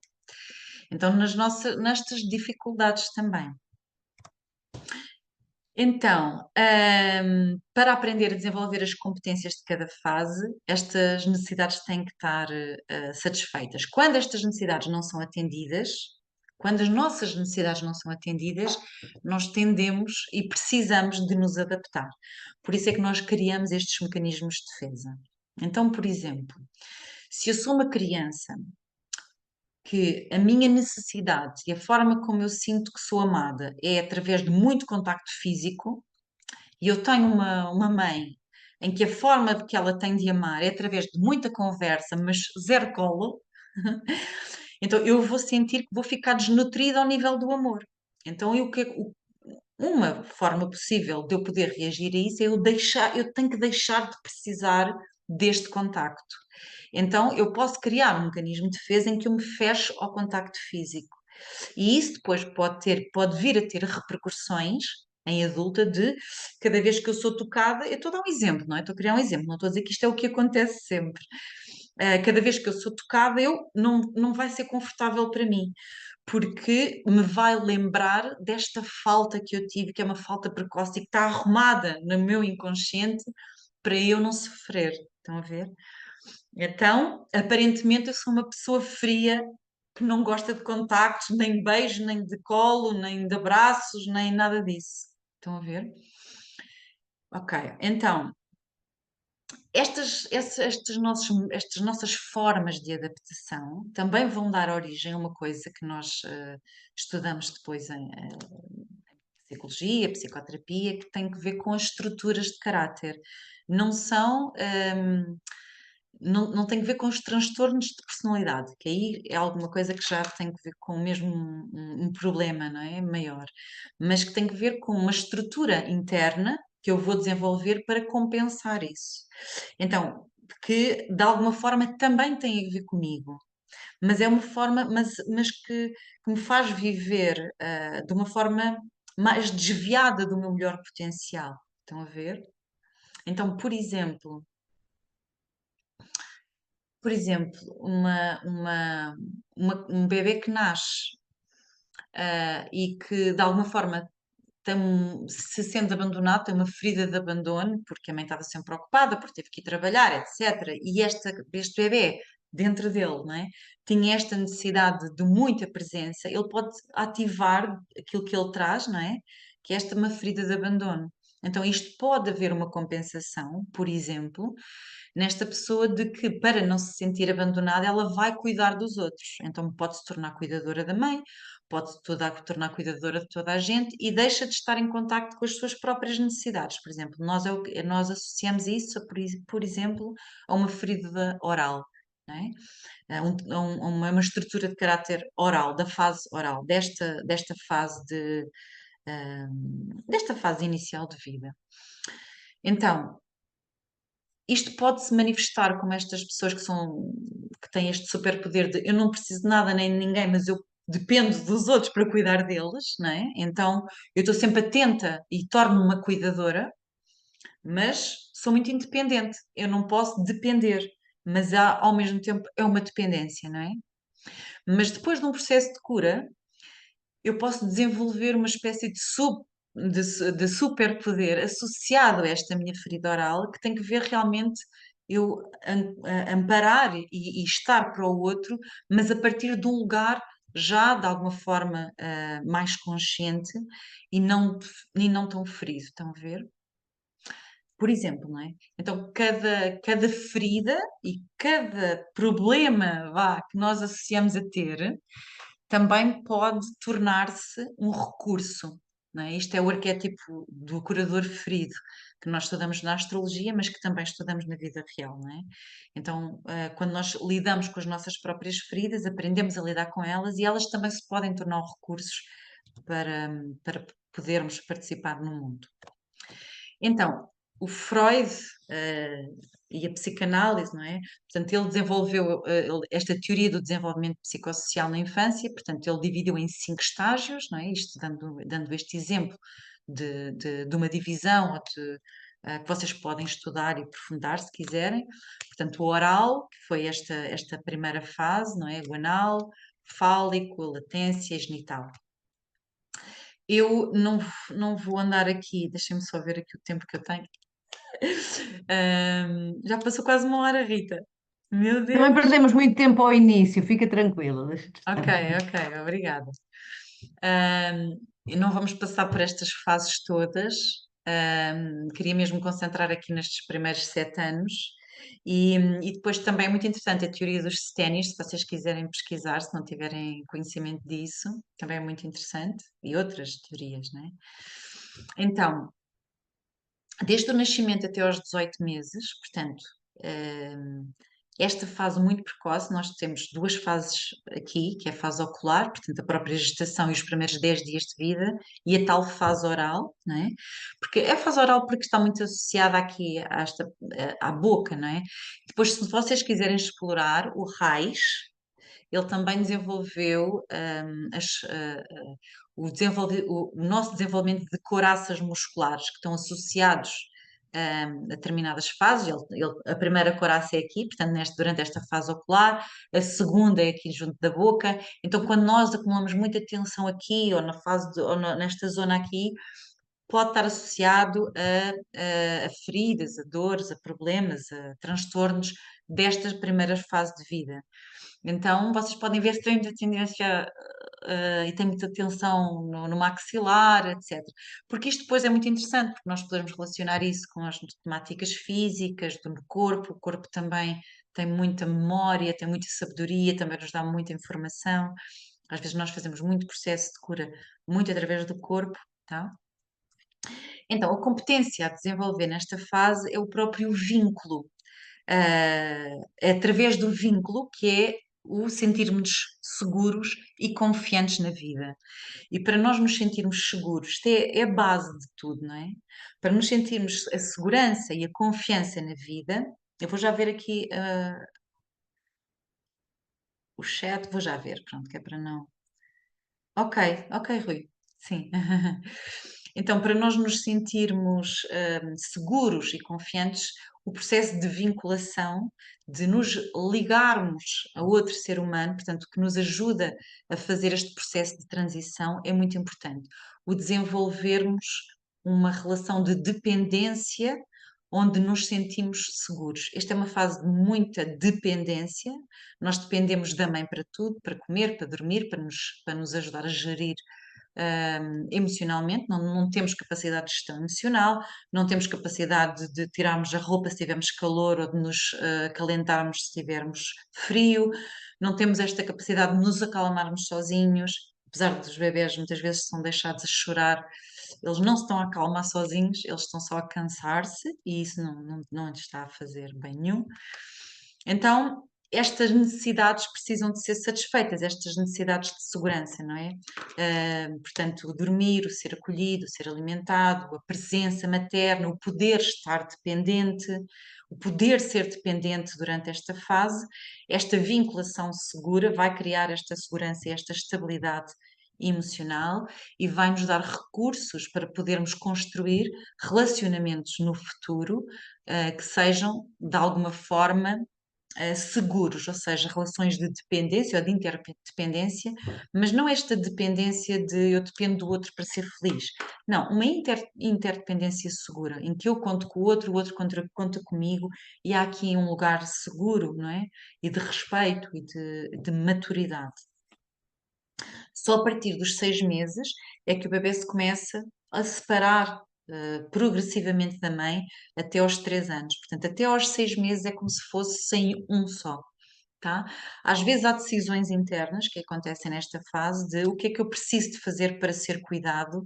então nestas dificuldades também. Então, para aprender a desenvolver as competências de cada fase, estas necessidades têm que estar satisfeitas. Quando estas necessidades não são atendidas, quando as nossas necessidades não são atendidas, nós tendemos e precisamos de nos adaptar. Por isso é que nós criamos estes mecanismos de defesa. Então, por exemplo, se eu sou uma criança que a minha necessidade e a forma como eu sinto que sou amada é através de muito contacto físico, e eu tenho uma mãe em que a forma de que ela tem de amar é através de muita conversa, mas zero colo, então eu vou sentir que vou ficar desnutrida ao nível do amor. Então uma forma possível de eu poder reagir a isso é eu tenho que deixar de precisar deste contacto. Então eu posso criar um mecanismo de defesa em que eu me fecho ao contacto físico. E isso depois pode vir a ter repercussões em adulta de cada vez que eu sou tocada, eu estou a dar um exemplo, não é? Estou a criar um exemplo, não estou a dizer que isto é o que acontece sempre. Cada vez que eu sou tocada, não vai ser confortável para mim, porque me vai lembrar desta falta que eu tive, que é uma falta precoce e que está arrumada no meu inconsciente para eu não sofrer. Estão a ver? Então, aparentemente, eu sou uma pessoa fria que não gosta de contactos, nem de beijos, nem de colo, nem de abraços, nem nada disso. Estão a ver? Ok, então, estas nossas formas de adaptação também vão dar origem a uma coisa que nós estudamos depois em psicologia, psicoterapia, que tem que ver com as estruturas de caráter. Não são. Não tem que ver com os transtornos de personalidade, que aí é alguma coisa que já tem que ver com mesmo um problema, não é? Maior, mas que tem que ver com uma estrutura interna que eu vou desenvolver para compensar isso. Então, que de alguma forma também tem a ver comigo, mas é uma forma, mas que me faz viver de uma forma mais desviada do meu melhor potencial. Estão a ver? Então, por exemplo, um bebê que nasce e que de alguma forma se sente abandonado, tem uma ferida de abandono, porque a mãe estava sempre ocupada, porque teve que ir trabalhar, etc. E este bebê, dentro dele, não é? Tinha esta necessidade de muita presença, ele pode ativar aquilo que ele traz, não é? Que é esta uma ferida de abandono. Então, isto pode haver uma compensação, por exemplo, nesta pessoa de que, para não se sentir abandonada, ela vai cuidar dos outros. Então, pode se tornar cuidadora da mãe, pode tornar cuidadora de toda a gente e deixa de estar em contacto com as suas próprias necessidades. Por exemplo, nós associamos isso, por exemplo, a uma ferida oral, não é? A uma estrutura de caráter oral, da fase oral, desta fase inicial de vida. Então, isto pode-se manifestar como estas pessoas que têm este superpoder de eu não preciso de nada nem de ninguém, mas eu dependo dos outros para cuidar deles, não é? Então eu estou sempre atenta e torno-me uma cuidadora, mas sou muito independente. Eu não posso depender, mas ao mesmo tempo é uma dependência, não é? Mas depois de um processo de cura, eu posso desenvolver uma espécie de superpoder associado a esta minha ferida oral, que tem que ver realmente eu amparar e estar para o outro, mas a partir de um lugar já de alguma forma mais consciente e não tão ferido, estão a ver? Por exemplo, não é? Então, cada ferida e cada problema, vá, que nós associamos a ter, também pode tornar-se um recurso, não é? Isto é o arquétipo do curador ferido, que nós estudamos na astrologia, mas que também estudamos na vida real, não é? Então, quando nós lidamos com as nossas próprias feridas, aprendemos a lidar com elas e elas também se podem tornar recursos para podermos participar no mundo. Então, o Freud e a psicanálise, não é? Portanto, ele desenvolveu esta teoria do desenvolvimento psicossocial na infância, portanto, ele dividiu em 5 estágios, não é? Isto dando este exemplo de uma divisão que vocês podem estudar e aprofundar se quiserem. Portanto, o oral, que foi esta primeira fase, não é? O anal, fálico, a latência, genital. Eu não vou andar aqui, deixem-me só ver aqui o tempo que eu tenho. Já passou quase 1 hora, Rita. Meu
Também
Deus.
perdemos muito tempo ao início, fica tranquila. Deixa-te
Ok,
estar.
ok, obrigada. E não vamos passar por estas fases todas. Queria mesmo concentrar aqui nestes primeiros 7 anos. E depois também é muito interessante a teoria dos sténios, se vocês quiserem pesquisar, se não tiverem conhecimento disso, também é muito interessante. E outras teorias, não é? Então, desde o nascimento até aos 18 meses, portanto, esta fase muito precoce, nós temos 2 fases aqui, que é a fase ocular, portanto, a própria gestação e os primeiros 10 dias de vida, e a tal fase oral, não é? Porque é a fase oral porque está muito associada aqui à boca, não é? Depois, se vocês quiserem explorar, o Reich, ele também desenvolveu o nosso desenvolvimento de coraças musculares que estão associados a determinadas fases. A primeira coraça é aqui, portanto, durante esta fase ocular, a segunda é aqui junto da boca. Então, quando nós acumulamos muita tensão aqui, ou nesta zona aqui, pode estar associado a feridas, a dores, a problemas, a transtornos desta primeira fase de vida. Então, vocês podem ver se tem muita tendência e tem muita tensão no maxilar, etc. Porque isto depois é muito interessante, porque nós podemos relacionar isso com as temáticas físicas do corpo. O corpo também tem muita memória, tem muita sabedoria, também nos dá muita informação. Às vezes nós fazemos muito processo de cura, muito através do corpo, tá? Então, a competência a desenvolver nesta fase é o próprio vínculo. É através do vínculo que é o sentirmos seguros e confiantes na vida. E para nós nos sentirmos seguros, isto é a base de tudo, não é? Para nos sentirmos a segurança e a confiança na vida, eu vou já ver aqui o chat, vou já ver, pronto, que é para não. Ok, ok, Rui, sim. Então, para nós nos sentirmos seguros e confiantes, o processo de vinculação, de nos ligarmos a outro ser humano, portanto, que nos ajuda a fazer este processo de transição, é muito importante. O desenvolvermos uma relação de dependência onde nos sentimos seguros. Esta é uma fase de muita dependência. Nós dependemos da mãe para tudo, para comer, para dormir, para nos ajudar a gerir emocionalmente, não temos capacidade de gestão emocional, não temos capacidade de tirarmos a roupa se tivermos calor ou de nos acalentarmos se tivermos frio, não temos esta capacidade de nos acalmarmos sozinhos, apesar dos bebés muitas vezes são deixados a chorar, eles não se estão a acalmar sozinhos, eles estão só a cansar-se e isso não lhes está a fazer bem nenhum. Então, estas necessidades precisam de ser satisfeitas, estas necessidades de segurança, não é? Portanto, o dormir, o ser acolhido, o ser alimentado, a presença materna, o poder estar dependente, o poder ser dependente durante esta fase, esta vinculação segura vai criar esta segurança e esta estabilidade emocional e vai nos dar recursos para podermos construir relacionamentos no futuro, que sejam, de alguma forma, seguros, ou seja, relações de dependência ou de interdependência, mas não esta dependência de eu dependo do outro para ser feliz. Não, uma interdependência segura, em que eu conto com o outro conta comigo, e há aqui um lugar seguro, não é? E de respeito e de maturidade. Só a partir dos 6 meses é que o bebê se começa a separar progressivamente da mãe até aos 3 anos. Portanto, até aos 6 meses é como se fosse sem um só. Tá? Às vezes há decisões internas que acontecem nesta fase de o que é que eu preciso de fazer para ser cuidado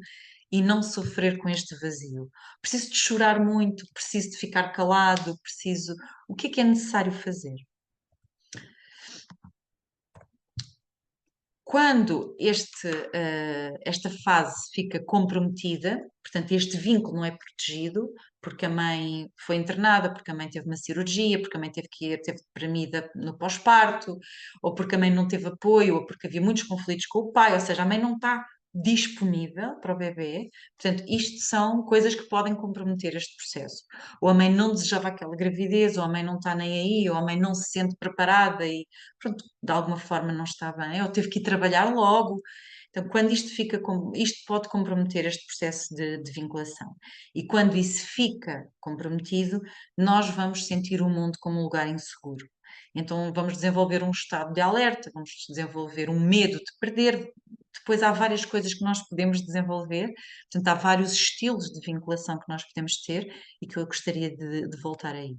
e não sofrer com este vazio. Preciso de chorar muito, preciso de ficar calado, preciso. O que é necessário fazer? Quando esta fase fica comprometida, portanto, este vínculo não é protegido, porque a mãe foi internada, porque a mãe teve uma cirurgia, porque a mãe teve deprimida no pós-parto, ou porque a mãe não teve apoio, ou porque havia muitos conflitos com o pai, ou seja, a mãe não está disponível para o bebê. Portanto, isto são coisas que podem comprometer este processo. Ou a mãe não desejava aquela gravidez, ou a mãe não está nem aí, ou a mãe não se sente preparada e pronto, de alguma forma não está bem, ou teve que ir trabalhar logo. Então, quando isto pode comprometer este processo de vinculação. E quando isso fica comprometido, nós vamos sentir o mundo como um lugar inseguro. Então, vamos desenvolver um estado de alerta, vamos desenvolver um medo de perder. Depois há várias coisas que nós podemos desenvolver, portanto, há vários estilos de vinculação que nós podemos ter e que eu gostaria de voltar aí.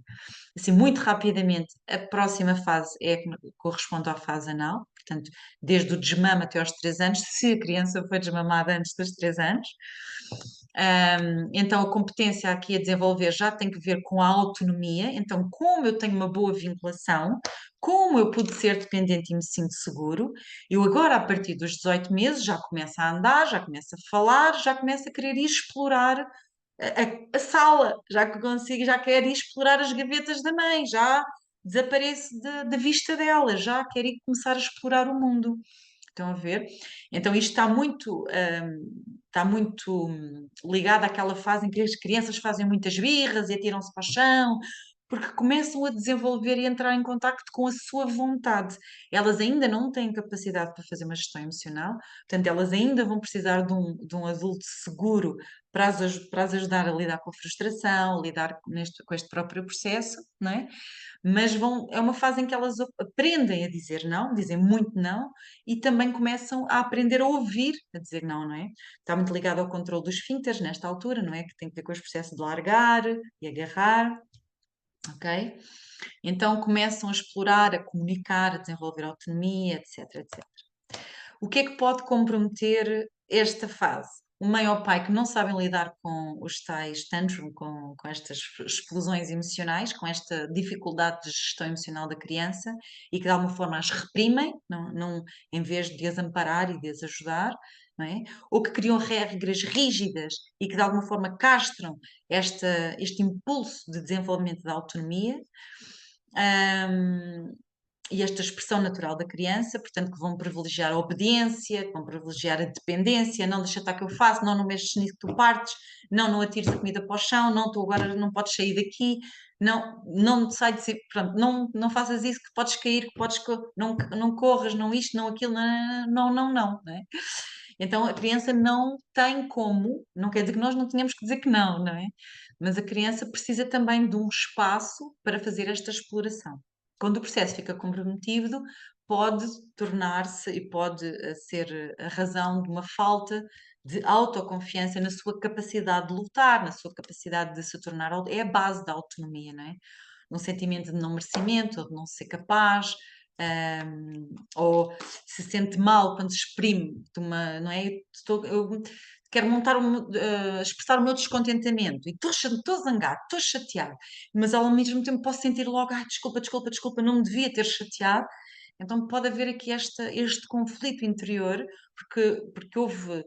Assim, muito rapidamente, a próxima fase corresponde à fase anal, portanto, desde o desmame até aos 3 anos, se a criança foi desmamada antes dos 3 anos. Então, a competência aqui a desenvolver já tem que ver com a autonomia. Então, como eu tenho uma boa vinculação, como eu pude ser dependente e me sinto seguro, eu agora, a partir dos 18 meses, já começo a andar, já começo a falar, já começo a querer ir explorar a sala, já que consigo, já quero ir explorar as gavetas da mãe, já desapareço da vista dela, já quero ir começar a explorar o mundo. Estão a ver? Então isto está muito ligado àquela fase em que as crianças fazem muitas birras e atiram-se para o chão, porque começam a desenvolver e entrar em contacto com a sua vontade. Elas ainda não têm capacidade para fazer uma gestão emocional, portanto, elas ainda vão precisar de um adulto seguro para as ajudar a lidar com a frustração, a lidar com este próprio processo, não é? Mas é uma fase em que elas aprendem a dizer não, dizem muito não, e também começam a aprender a ouvir a dizer não, não é? Está muito ligado ao controle dos esfíncteres nesta altura, não é? Que tem que ver com os processos de largar e agarrar, ok? Então começam a explorar, a comunicar, a desenvolver autonomia, etc, etc. O que é que pode comprometer esta fase? mãe ou pai que não sabem lidar com os tais tantrum, com estas explosões emocionais, com esta dificuldade de gestão emocional da criança e que de alguma forma as reprimem, em vez de as amparar e de as ajudar, não é? Ou que criam regras rígidas e que de alguma forma castram este impulso de desenvolvimento da autonomia. E esta expressão natural da criança, portanto, que vão privilegiar a obediência, que vão privilegiar a dependência, não deixa estar que eu faço, não mexes nisso que tu partes, não atires a comida para o chão, não, tu agora não podes sair daqui, não sai de si, pronto, não faças isso que podes cair, que podes, não corras, não isto, não aquilo, não é? Então a criança não tem como, não quer dizer que nós não tenhamos que dizer que não é? Mas a criança precisa também de um espaço para fazer esta exploração. Quando o processo fica comprometido, pode tornar-se e pode ser a razão de uma falta de autoconfiança na sua capacidade de lutar, na sua capacidade de se tornar. É a base da autonomia, não é? Um sentimento de não merecimento, ou de não ser capaz, ou se sente mal quando se exprime de uma, não é? Eu quero expressar o meu descontentamento e estou zangado, estou chateado, mas ao mesmo tempo posso sentir logo, ai, desculpa, não me devia ter chateado. Então pode haver aqui este conflito interior, porque houve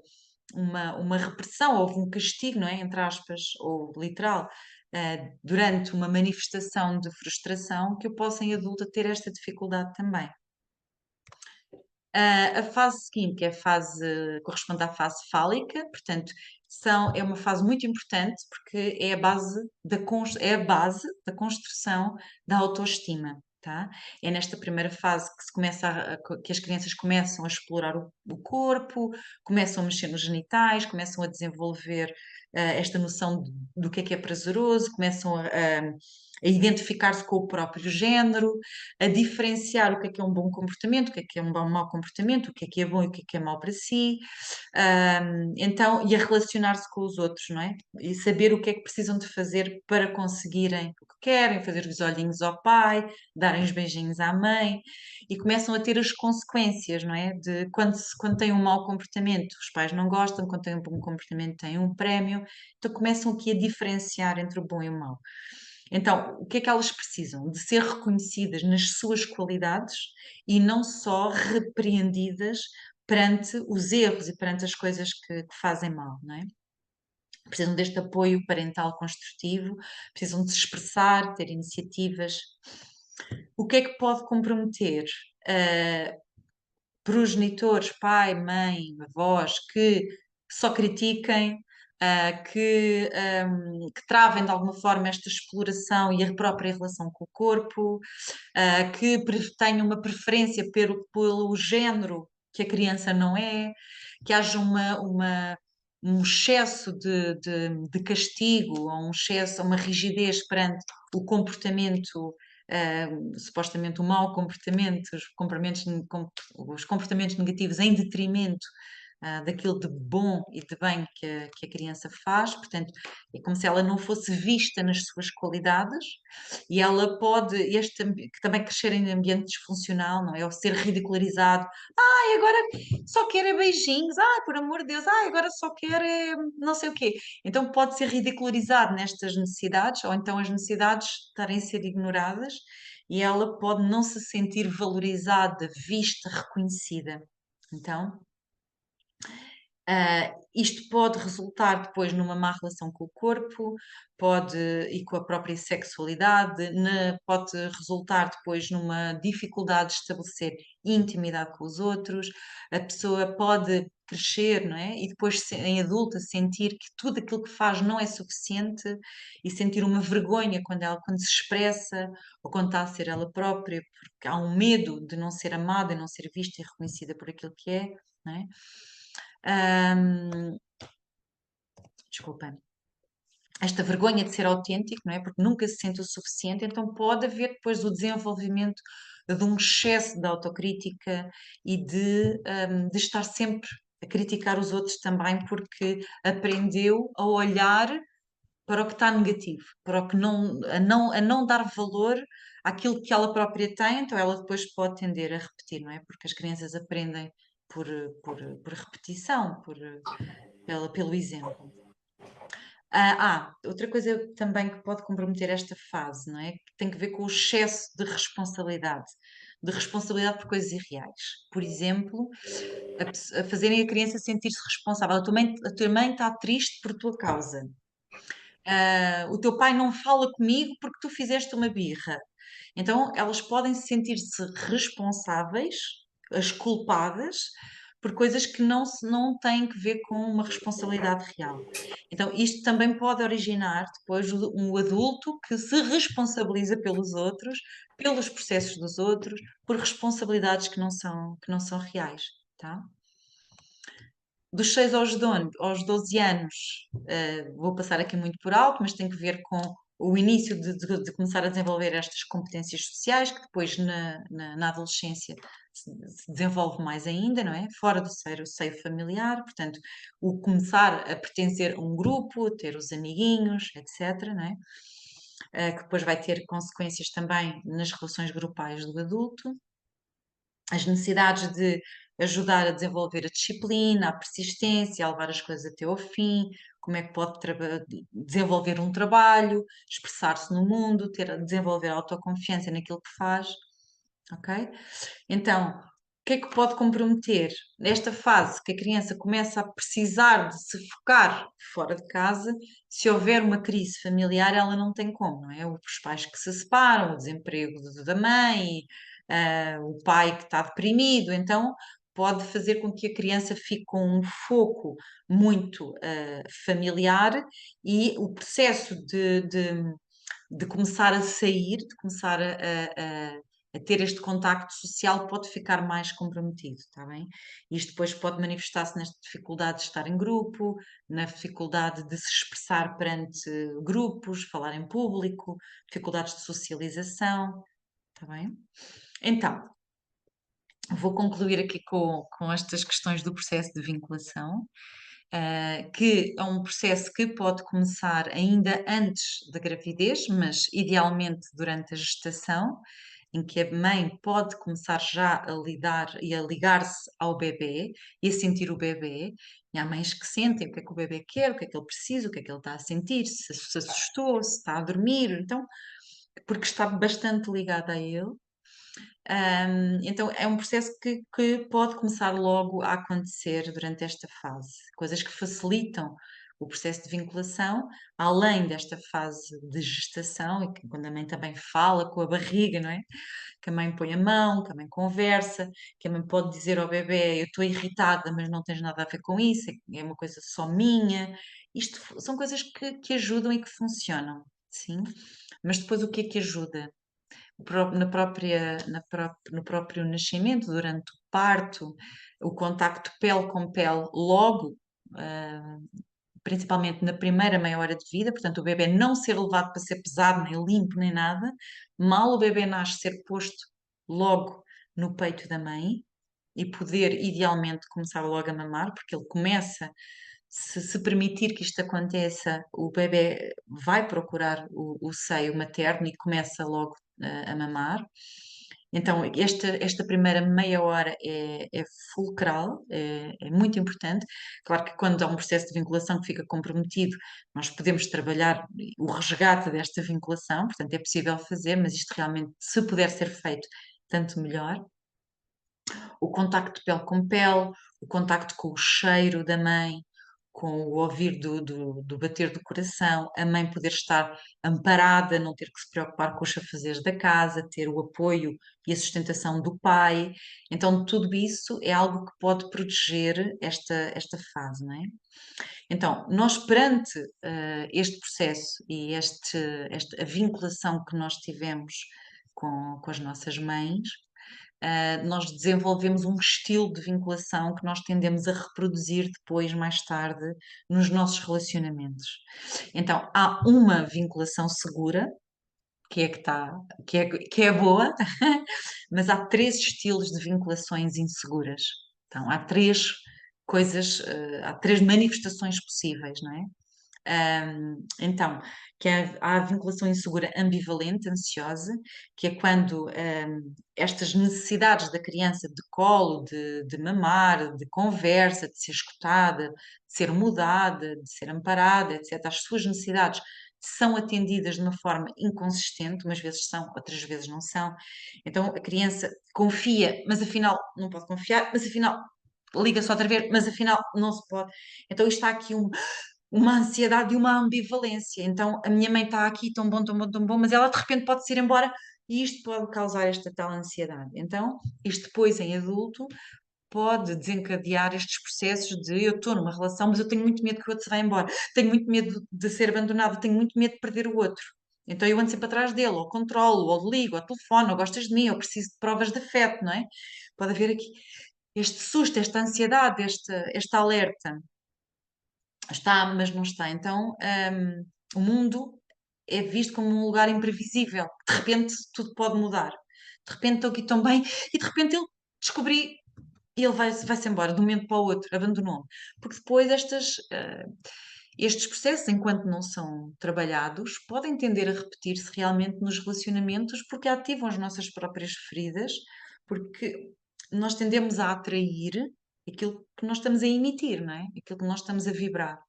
uma repressão, houve um castigo, não é? Entre aspas, ou literal, durante uma manifestação de frustração, que eu posso em adulta ter esta dificuldade também. A fase seguinte, que é a fase, corresponde à fase fálica, portanto, é uma fase muito importante porque é a base da construção da autoestima, tá? É nesta primeira fase que se começa que as crianças começam a explorar o corpo, começam a mexer nos genitais, começam a desenvolver esta noção do que é prazeroso, começam a identificar-se com o próprio género, a diferenciar o que é um bom comportamento, o que é um mau comportamento, o que é bom e o que é mau para si, então, e a relacionar-se com os outros, não é? E saber o que é que precisam de fazer para conseguirem o que querem, fazer os olhinhos ao pai, darem os beijinhos à mãe, e começam a ter as consequências, não é? De quando têm um mau comportamento, os pais não gostam, quando têm um bom comportamento, têm um prémio, então começam aqui a diferenciar entre o bom e o mau. Então, o que é que elas precisam? De ser reconhecidas nas suas qualidades e não só repreendidas perante os erros e perante as coisas que fazem mal, não é? Precisam deste apoio parental construtivo, precisam de se expressar, ter iniciativas. O que é que pode comprometer? Progenitores, pai, mãe, avós, que só critiquem, que travem de alguma forma esta exploração e a própria relação com o corpo, que tenham uma preferência pelo género que a criança não é, que haja um excesso de castigo, ou um excesso, uma rigidez perante o comportamento, supostamente o mau comportamento, os comportamentos negativos em detrimento daquilo de bom e de bem que a criança faz, portanto, é como se ela não fosse vista nas suas qualidades e ela pode, que também crescer em ambiente disfuncional, não é? Ou ser ridicularizado, ai, agora só quer é beijinhos, ai, por amor de Deus, ai, agora só quer é não sei o quê. Então pode ser ridicularizado nestas necessidades, ou então as necessidades estarem a ser ignoradas e ela pode não se sentir valorizada, vista, reconhecida. Então, isto pode resultar depois numa má relação com o corpo, e com a própria sexualidade, pode resultar depois numa dificuldade de estabelecer intimidade com os outros, a pessoa pode crescer, não é? E depois em adulta sentir que tudo aquilo que faz não é suficiente e sentir uma vergonha quando se expressa ou quando está a ser ela própria, porque há um medo de não ser amada, e não ser vista e reconhecida por aquilo que é, não é? Desculpem, esta vergonha de ser autêntico, não é? Porque nunca se sente o suficiente, então pode haver depois o desenvolvimento de um excesso de autocrítica e de estar sempre a criticar os outros também, porque aprendeu a olhar para o que está negativo, para o que a não dar valor àquilo que ela própria tem, então ela depois pode tender a repetir, não é? Porque as crianças aprendem por repetição, pelo exemplo. Outra coisa também que pode comprometer esta fase, não é? Que tem que ver com o excesso de responsabilidade por coisas irreais. Por exemplo, a fazerem a criança sentir-se responsável. A tua mãe está triste por tua causa. O teu pai não fala comigo porque tu fizeste uma birra. Então, elas podem sentir-se responsáveis, as culpadas, por coisas que não têm que ver com uma responsabilidade real. Então, isto também pode originar depois um adulto que se responsabiliza pelos outros, pelos processos dos outros, por responsabilidades que não são reais, tá? Dos 6 aos 12 anos, vou passar aqui muito por alto, mas tem que ver com o início de começar a desenvolver estas competências sociais, que depois na adolescência se desenvolve mais ainda, não é? Fora do seio familiar, portanto, o começar a pertencer a um grupo, ter os amiguinhos, etc., não é? Que depois vai ter consequências também nas relações grupais do adulto. As necessidades de ajudar a desenvolver a disciplina, a persistência, a levar as coisas até ao fim, como é que pode desenvolver um trabalho, expressar-se no mundo, desenvolver autoconfiança naquilo que faz, ok? Então, o que é que pode comprometer? Nesta fase que a criança começa a precisar de se focar fora de casa, se houver uma crise familiar, ela não tem como, não é? Os pais que se separam, o desemprego da mãe, o pai que está deprimido, então pode fazer com que a criança fique com um foco muito familiar e o processo de começar a sair, de começar a ter este contacto social pode ficar mais comprometido, está bem? Isto depois pode manifestar-se nesta dificuldade de estar em grupo, na dificuldade de se expressar perante grupos, falar em público, dificuldades de socialização, está bem? Então, vou concluir aqui com estas questões do processo de vinculação, que é um processo que pode começar ainda antes da gravidez, mas idealmente durante a gestação, em que a mãe pode começar já a lidar e a ligar-se ao bebê e a sentir o bebê. E há mães que sentem o que é que o bebê quer, o que é que ele precisa, o que é que ele está a sentir, se assustou, se está a dormir, então, porque está bastante ligada a ele. Então é um processo que pode começar logo a acontecer durante esta fase, coisas que facilitam o processo de vinculação, além desta fase de gestação, e quando a mãe também fala com a barriga, não é? Que a mãe põe a mão, que a mãe conversa, que a mãe pode dizer ao bebê: eu estou irritada, mas não tens nada a ver com isso, é uma coisa só minha. Isto são coisas que ajudam e que funcionam, sim. Mas depois o que é que ajuda? No próprio nascimento, durante o parto, o contacto pele com pele logo, ah, principalmente na primeira meia hora de vida, portanto, o bebê não ser levado para ser pesado, nem limpo, nem nada, mal o bebê nasce, ser posto logo no peito da mãe e poder, idealmente, começar logo a mamar, porque ele começa. Se permitir que isto aconteça, o bebê vai procurar o seio materno e começa logo a mamar. Então, esta primeira meia hora é fulcral, é muito importante. Claro que quando há um processo de vinculação que fica comprometido, nós podemos trabalhar o resgate desta vinculação, portanto, é possível fazer, mas isto realmente, se puder ser feito, tanto melhor. O contacto pele com pele, o contacto com o cheiro da mãe, com o ouvir do bater do coração, a mãe poder estar amparada, não ter que se preocupar com os afazeres da casa, ter o apoio e a sustentação do pai. Então, tudo isso é algo que pode proteger esta fase, não é? Então, nós perante este processo e a vinculação que nós tivemos com as nossas mães, nós desenvolvemos um estilo de vinculação que nós tendemos a reproduzir depois, mais tarde, nos nossos relacionamentos. Então, há uma vinculação segura, que é que está, que é boa, mas há três estilos de vinculações inseguras. Então, há três coisas, há três manifestações possíveis, não é? Então, há a vinculação insegura ambivalente, ansiosa, que é quando estas necessidades da criança de colo, de mamar, de conversa, de ser escutada, de ser mudada, de ser amparada, etc., as suas necessidades são atendidas de uma forma inconsistente, umas vezes são, outras vezes não são. Então a criança confia, mas afinal não pode confiar, mas afinal liga-se outra vez, mas afinal não se pode. Então isto está aqui uma ansiedade e uma ambivalência. Então, a minha mãe está aqui tão bom, mas ela de repente pode-se ir embora e isto pode causar esta tal ansiedade. Então, isto depois em adulto pode desencadear estes processos de eu estou numa relação, mas eu tenho muito medo que o outro se vá embora, tenho muito medo de ser abandonado, tenho muito medo de perder o outro. Então eu ando sempre atrás dele, ou controlo, ou ligo, ou telefono, ou gostas de mim, ou preciso de provas de afeto, não é? Pode haver aqui este susto, esta ansiedade, este alerta. Está, mas não está. Então, o mundo é visto como um lugar imprevisível. De repente, tudo pode mudar. De repente, estou aqui tão bem e de repente ele descobri e ele vai-se embora de um momento para o outro, abandonou-me. Porque depois estes processos, enquanto não são trabalhados, podem tender a repetir-se realmente nos relacionamentos porque ativam as nossas próprias feridas, porque nós tendemos a atrair aquilo que nós estamos a emitir, não é? Aquilo que nós estamos a vibrar.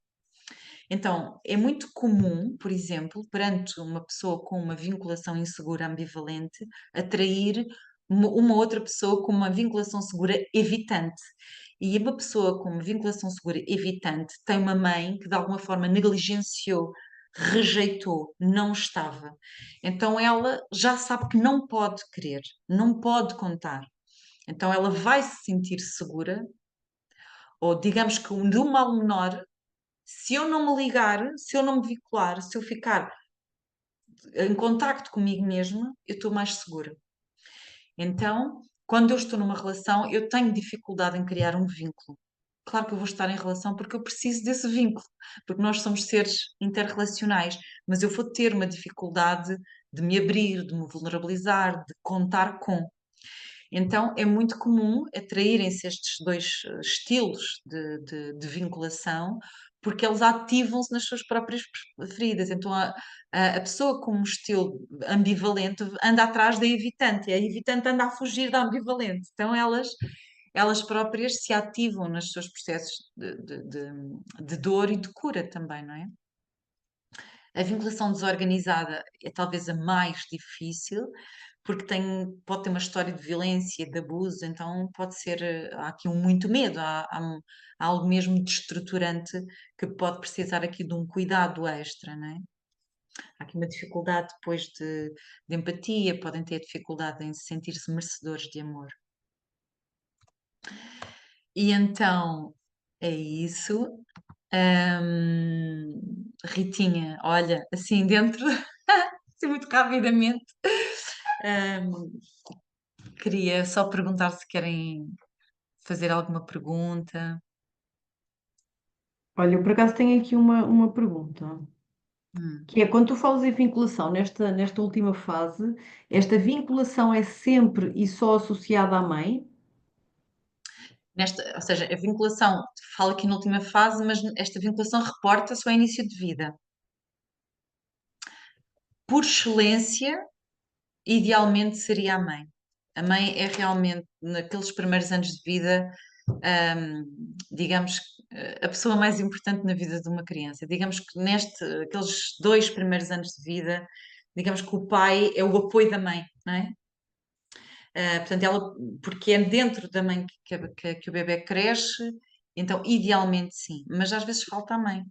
Então, é muito comum, por exemplo, perante uma pessoa com uma vinculação insegura ambivalente, atrair uma outra pessoa com uma vinculação segura evitante. E uma pessoa com uma vinculação segura evitante tem uma mãe que de alguma forma negligenciou, rejeitou, não estava. Então ela já sabe que não pode querer, não pode contar. Então ela vai se sentir segura, ou digamos que de um mal menor, se eu não me ligar, se eu não me vincular, se eu ficar em contacto comigo mesma, eu estou mais segura. Então, quando eu estou numa relação, eu tenho dificuldade em criar um vínculo. Claro que eu vou estar em relação porque eu preciso desse vínculo, porque nós somos seres interrelacionais, mas eu vou ter uma dificuldade de me abrir, de me vulnerabilizar, de contar com. Então é muito comum atraírem-se estes dois estilos de vinculação, porque eles ativam-se nas suas próprias feridas. Então a pessoa com um estilo ambivalente anda atrás da evitante, e a evitante anda a fugir da ambivalente. Então elas próprias se ativam nos seus processos de dor e de cura também, não é? A vinculação desorganizada é talvez a mais difícil, porque pode ter uma história de violência, de abuso, então pode ser, há aqui muito medo, há algo mesmo destruturante que pode precisar aqui de um cuidado extra, não é? Há aqui uma dificuldade depois de empatia, podem ter dificuldade em sentir-se merecedores de amor. E então é isso. Ritinha, olha, assim dentro, assim muito rapidamente, queria só perguntar se querem fazer alguma pergunta.
Olha, eu por acaso tenho aqui uma pergunta,
Hum.
que é quando tu falas em vinculação nesta última fase, esta vinculação é sempre e só associada à mãe?
Ou seja, a vinculação, falo aqui na última fase, mas esta vinculação reporta-se ao início de vida. Por excelência, idealmente seria a mãe. A mãe é realmente, naqueles primeiros anos de vida, digamos, a pessoa mais importante na vida de uma criança. Digamos que aqueles 2 primeiros anos de vida, digamos que o pai é o apoio da mãe, não é? Portanto, porque é dentro da mãe que o bebê cresce, então idealmente sim, mas às vezes falta a mãe,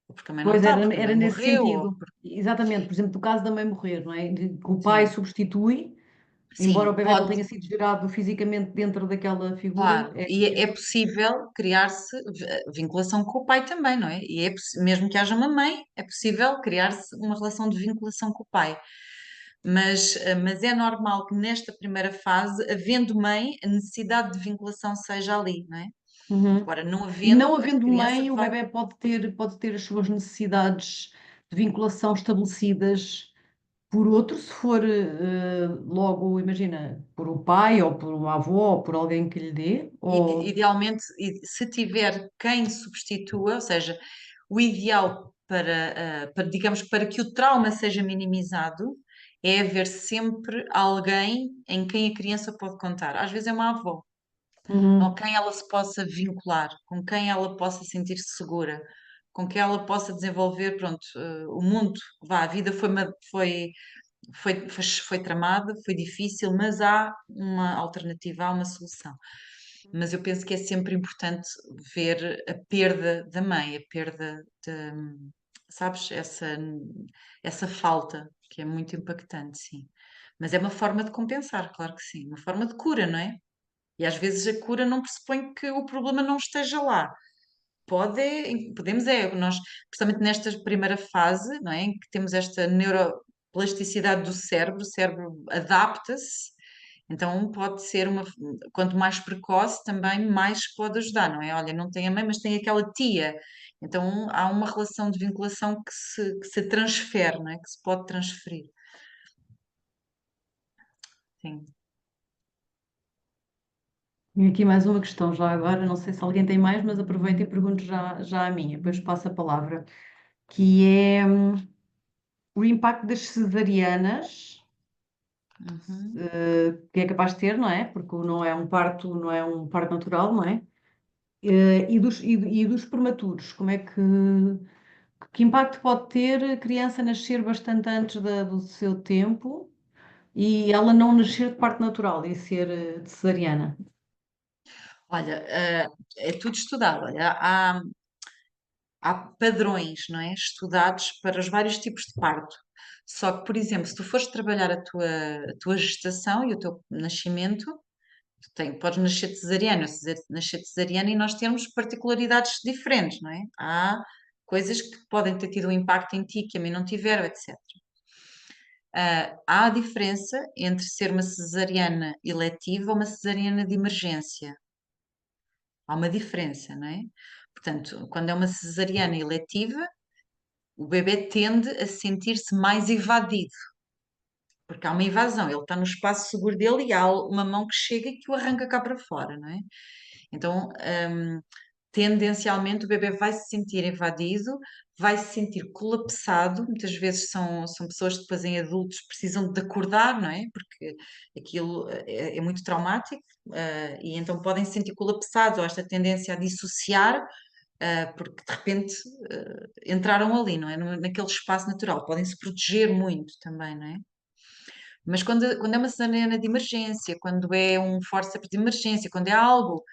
ou porque a mãe não
Pois
está,
era,
porque a mãe
era nesse
morreu, ou
sentido. Exatamente, por exemplo, do caso da mãe morrer, não é? Que o pai
sim,
substitui, embora o
sim,
bebé não
pode.
tenha sido gerado fisicamente dentro daquela figura,
Claro,
é
e é
possível.
possível criar-se vinculação com o pai também, não é? E mesmo que haja uma mãe, é possível criar-se uma relação de vinculação com o pai. Mas é normal que nesta primeira fase, havendo mãe, a necessidade de vinculação seja ali, não é?
Uhum.
Agora, não
E não
havendo, a
havendo
criança
mãe, o
vai.
bebé pode ter as suas necessidades de vinculação estabelecidas por outro, se for logo, imagina, por um pai ou por um avô ou por alguém que lhe dê, ou...
Idealmente, se tiver quem substitua, ou seja, o ideal digamos, para que o trauma seja minimizado, é haver sempre alguém em quem a criança pode contar. Às vezes é uma avó, com quem ela se possa vincular, com quem ela possa sentir-se segura, com quem ela possa desenvolver, pronto, o mundo, vá, a vida foi tramada, foi difícil, mas há uma alternativa, há uma solução. Mas eu penso que é sempre importante ver a perda da mãe, a perda de, sabes, essa falta, que é muito impactante, sim. Mas é uma forma de compensar, claro que sim, uma forma de cura, não é? E às vezes a cura não pressupõe que o problema não esteja lá. Podemos, nós, principalmente nesta primeira fase, não é, em que temos esta neuroplasticidade do cérebro, o cérebro adapta-se, então pode ser quanto mais precoce também mais pode ajudar, não é? Olha, não tem a mãe, mas tem aquela tia. Então há uma relação de vinculação que se transfere, não é? Que se pode transferir. Sim.
E aqui mais uma questão já agora, não sei se alguém tem mais, mas aproveito e pergunto já a minha, depois passo a palavra, que é o impacto das cesarianas,
Uhum.
que é capaz de ter, não é? Porque não é um parto natural, não é? E dos prematuros, que impacto pode ter a criança nascer bastante antes do seu tempo e ela não nascer de parto natural e ser de cesariana?
Olha, é tudo estudado. Olha, há padrões, não é? Estudados para os vários tipos de parto. Só que, por exemplo, se tu fores trabalhar a tua gestação e o teu nascimento, podes nascer cesariana, ou nascer cesariana e nós temos particularidades diferentes, não é? Há coisas que podem ter tido um impacto em ti que a mim não tiveram, etc. Há a diferença entre ser uma cesariana eletiva ou uma cesariana de emergência. Há uma diferença, não é? Portanto, quando é uma cesariana eletiva, o bebê tende a sentir-se mais evadido, porque há uma invasão, ele está no espaço seguro dele e há uma mão que chega e que o arranca cá para fora, não é? Então, tendencialmente, o bebê vai se sentir invadido, vai se sentir colapsado. Muitas vezes são pessoas que depois, em adultos, precisam de acordar, não é? Porque aquilo é muito traumático, e então podem se sentir colapsados ou esta tendência a dissociar. Porque de repente entraram ali, não é? Naquele espaço natural, podem se proteger muito também, não é? Mas quando é uma cesariana de emergência, quando é um forceps de emergência, quando é algo,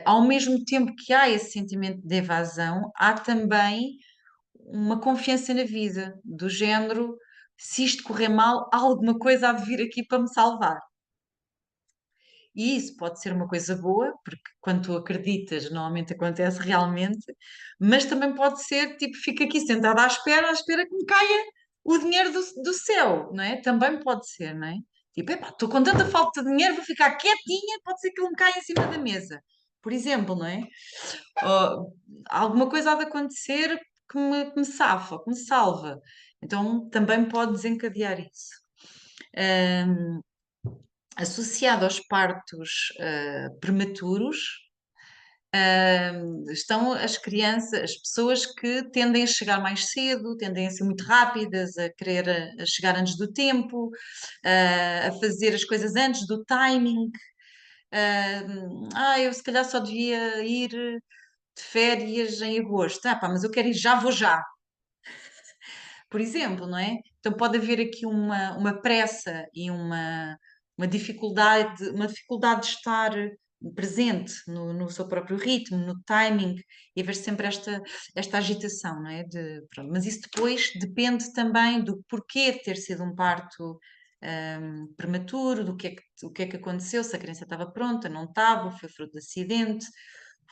ao mesmo tempo que há esse sentimento de evasão, há também uma confiança na vida, do género, se isto correr mal, alguma coisa há de vir aqui para me salvar. E isso pode ser uma coisa boa, porque quando tu acreditas, normalmente acontece realmente, mas também pode ser tipo, fica aqui sentada à espera que me caia o dinheiro do céu, não é? Também pode ser, não é? Tipo, epá, estou com tanta falta de dinheiro, vou ficar quietinha, pode ser que ele me caia em cima da mesa, por exemplo, não é? Ou alguma coisa há de acontecer que me safa, que me salva. Então também pode desencadear isso. Associado aos partos prematuros, estão as crianças, as pessoas que tendem a chegar mais cedo, tendem a ser muito rápidas, a querer a chegar antes do tempo, a fazer as coisas antes do timing. Eu se calhar só devia ir de férias em agosto. Pá, mas eu quero ir já, vou já. Por exemplo, não é? Então pode haver aqui uma pressa e uma dificuldade de estar presente no seu próprio ritmo, no timing, e haver sempre esta agitação, não é? Pronto. Mas isso depois depende também do porquê de ter sido um parto prematuro, o que é que aconteceu, se a criança estava pronta, não estava, foi fruto de acidente,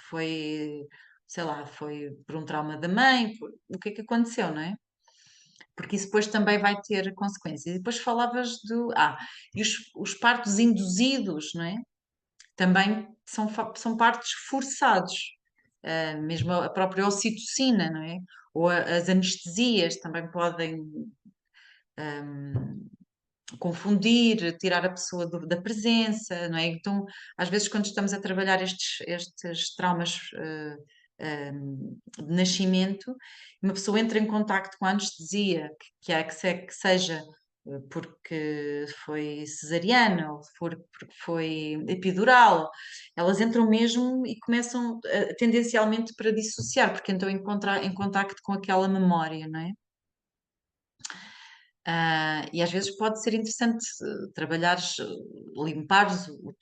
foi, sei lá, foi por um trauma da mãe, o que é que aconteceu, não é? Porque isso depois também vai ter consequências. E depois falavas e os partos induzidos, não é? Também são partos forçados. Mesmo a própria ocitocina, não é? Ou as anestesias também podem confundir, tirar a pessoa da presença, não é? Então, às vezes, quando estamos a trabalhar estes traumas de nascimento, uma pessoa entra em contacto com a anestesia, que seja porque foi cesariana ou porque foi epidural, elas entram mesmo e começam tendencialmente para dissociar, porque entram em contacto com aquela memória, não é? E às vezes pode ser interessante trabalhares, limpares o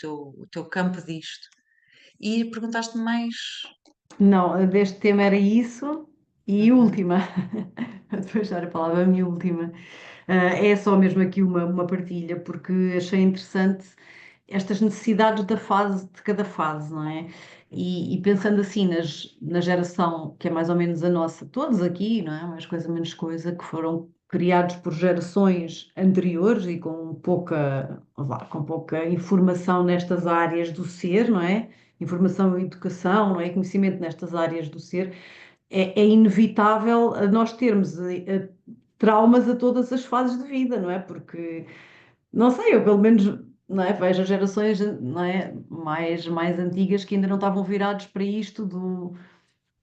teu campo disto. E perguntaste-me mais.
Não, deste tema era isso. E
Uhum.
última, depois dar a palavra, a minha última. É só mesmo aqui uma partilha, porque achei interessante estas necessidades da fase, de cada fase, não é? E pensando assim na geração que é mais ou menos a nossa, todos aqui, não é? Mais coisa, menos coisa, que foram criados por gerações anteriores e com pouca informação nestas áreas do ser, não é? Informação e educação, não é? Conhecimento nestas áreas do ser, é inevitável nós termos traumas a todas as fases de vida, não é? Porque, não sei, eu pelo menos, não é? Vejo as gerações, não é? Mais antigas que ainda não estavam virados para isto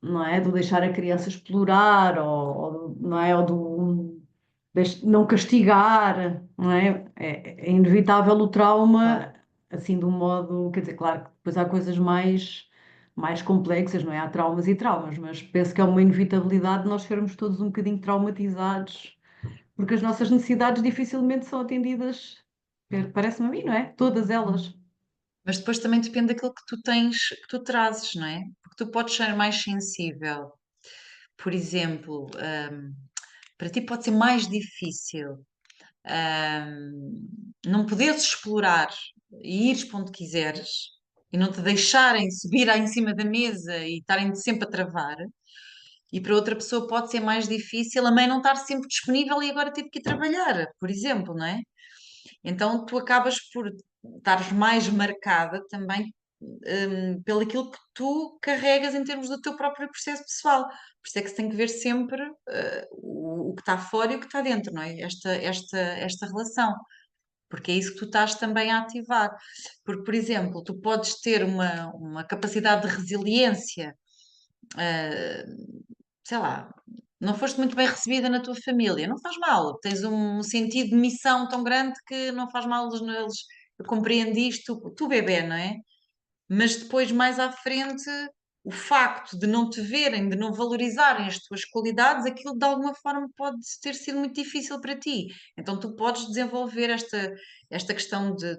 não é? Do deixar a criança explorar, não é? Ou do não castigar, não é? É inevitável o
Claro.
trauma, assim, de um modo, quer dizer, claro que depois há coisas mais complexas, não é? Há traumas e traumas, mas penso que é uma inevitabilidade nós sermos todos um bocadinho traumatizados, porque as nossas necessidades dificilmente são atendidas, parece-me a mim, não é? Todas elas.
Mas depois também depende daquilo que tu tens, que tu trazes, não é? Porque tu podes ser mais sensível. Por exemplo, para ti pode ser mais difícil, não poderes explorar e ires para onde quiseres e não te deixarem subir lá em cima da mesa e estarem sempre a travar. E para outra pessoa pode ser mais difícil a mãe não estar sempre disponível e agora ter que ir trabalhar, por exemplo, não é? Então tu acabas por estar mais marcada também pelo aquilo que tu carregas em termos do teu próprio processo pessoal. Por isso é que se tem que ver sempre o que está fora e o que está dentro, não é? Esta relação. Porque é isso que tu estás também a ativar. Porque, por exemplo, tu podes ter uma capacidade de resiliência, eh, sei lá, não foste muito bem recebida na tua família, não faz mal, tens um sentido de missão tão grande que não faz mal eles eu compreendo isto, tu bebê, não é? Mas depois, mais à frente, o facto de não te verem, de não valorizarem as tuas qualidades, aquilo de alguma forma pode ter sido muito difícil para ti. Então, tu podes desenvolver esta questão de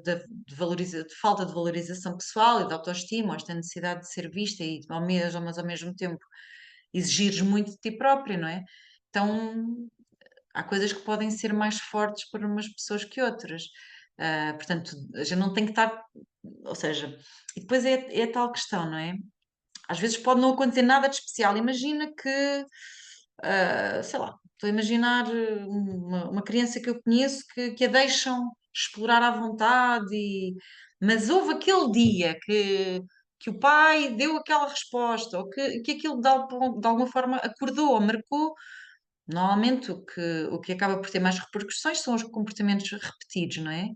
falta de valorização pessoal e de autoestima, ou esta necessidade de ser vista e mas ao mesmo tempo exigires muito de ti própria, não é? Então, há coisas que podem ser mais fortes para umas pessoas que outras. Portanto, a gente não tem que estar. Ou seja, e depois é a tal questão, não é? Às vezes pode não acontecer nada de especial. Imagina que, sei lá, estou a imaginar uma criança que eu conheço que a deixam explorar à vontade, mas houve aquele dia que o pai deu aquela resposta, ou que aquilo de alguma forma acordou ou marcou. Normalmente o que acaba por ter mais repercussões são os comportamentos repetidos, não é?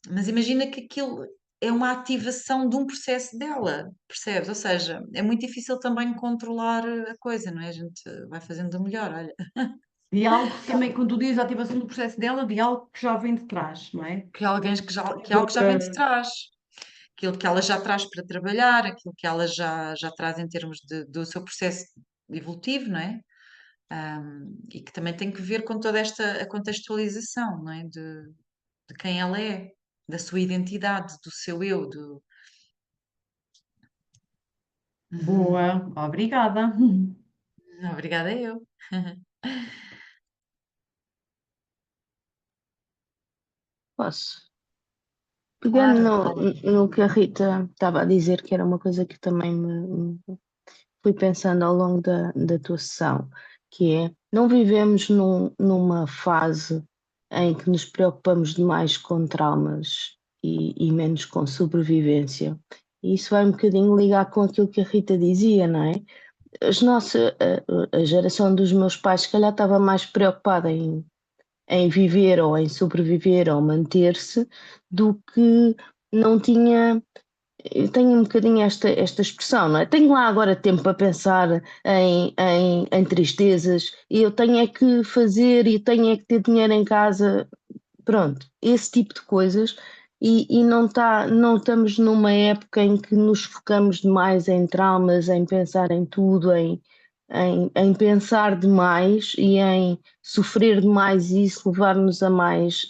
Mas imagina que aquilo é uma ativação de um processo dela, percebes? Ou seja, é muito difícil também controlar a coisa, não é? A gente vai fazendo o melhor, olha.
De algo também, quando tu dizes a ativação do processo dela, de algo que já vem de trás, não é?
Que é algo que já vem de trás. Aquilo que ela já traz para trabalhar, aquilo que ela já traz em termos do seu processo evolutivo, não é? E que também tem que ver com toda esta a contextualização, não é? De quem ela é, da sua identidade, do seu eu, do.
Boa, obrigada.
Obrigada eu.
Posso? Pegando
Claro.
no que a Rita estava a dizer, que era uma coisa que também me fui pensando ao longo da tua sessão, que é, não vivemos numa fase em que nos preocupamos demais com traumas e menos com sobrevivência. E isso vai um bocadinho ligar com aquilo que a Rita dizia, não é? A geração dos meus pais, se calhar, estava mais preocupada em viver ou em sobreviver ou manter-se do que não tinha eu tenho um bocadinho esta expressão, não é? Tenho lá agora tempo para pensar em tristezas e eu tenho é que fazer e tenho é que ter dinheiro em casa, pronto, esse tipo de coisas. E não estamos numa época em que nos focamos demais em traumas, em pensar em tudo, em pensar demais e em sofrer demais e isso levar-nos a mais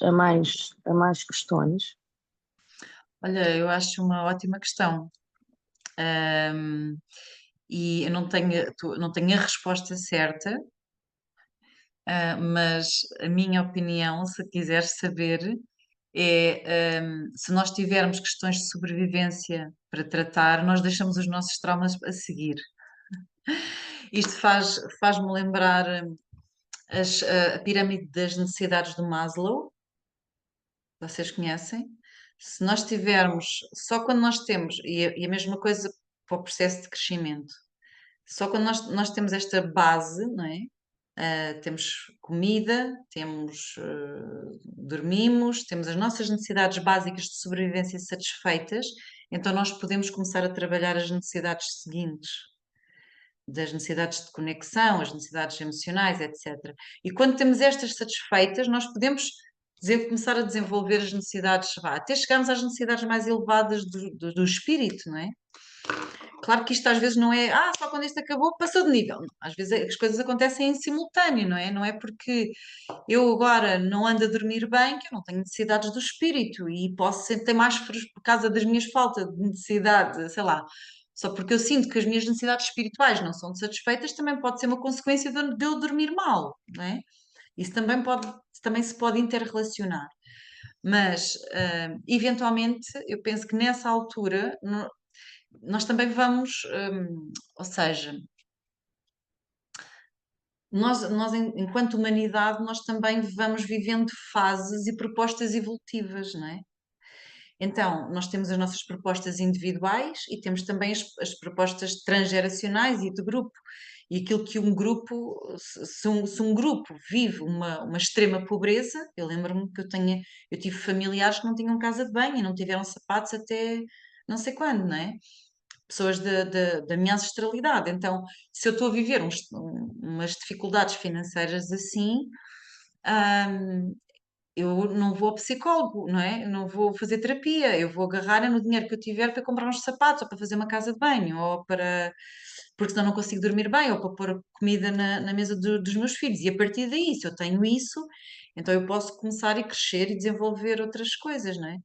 questões.
Olha, eu acho uma ótima questão. Ahm, e eu não tenho a resposta certa, mas a minha opinião, se quiseres saber, é, se nós tivermos questões de sobrevivência para tratar, nós deixamos os nossos traumas a seguir. Isto faz-me lembrar a pirâmide das necessidades do Maslow, vocês conhecem? Se nós tivermos, só quando nós temos, e a mesma coisa para o processo de crescimento, só quando nós temos esta base, não é? Temos comida, dormimos, temos as nossas necessidades básicas de sobrevivência satisfeitas, então nós podemos começar a trabalhar as necessidades seguintes, das necessidades de conexão, as necessidades emocionais, etc. E quando temos estas satisfeitas, nós podemos começar a desenvolver as necessidades, até chegarmos às necessidades mais elevadas do espírito, não é? Claro que isto às vezes não é, só quando isto acabou passou de nível. Não, às vezes as coisas acontecem em simultâneo, não é? Não é porque eu agora não ando a dormir bem que eu não tenho necessidades do espírito e posso ter mais por causa das minhas faltas de necessidade, sei lá. Só porque eu sinto que as minhas necessidades espirituais não são satisfeitas, também pode ser uma consequência de eu dormir mal, não é? Isso também se pode interrelacionar. Mas, eventualmente, eu penso que nessa altura nós também vamos, ou seja, enquanto humanidade, nós também vamos vivendo fases e propostas evolutivas, não é? Então, nós temos as nossas propostas individuais e temos também as propostas transgeracionais e de grupo. E aquilo que um grupo, se um grupo vive uma extrema pobreza, eu lembro-me que eu tive familiares que não tinham casa de banho e não tiveram sapatos até não sei quando, não é? Pessoas da minha ancestralidade. Então, se eu estou a viver umas dificuldades financeiras assim, hum, eu não vou ao psicólogo, não é? Eu não vou fazer terapia, eu vou agarrar no dinheiro que eu tiver para comprar uns sapatos, ou para fazer uma casa de banho, porque senão não consigo dormir bem, ou para pôr comida na mesa dos meus filhos. E a partir daí, se eu tenho isso, então eu posso começar a crescer e desenvolver outras coisas, não é?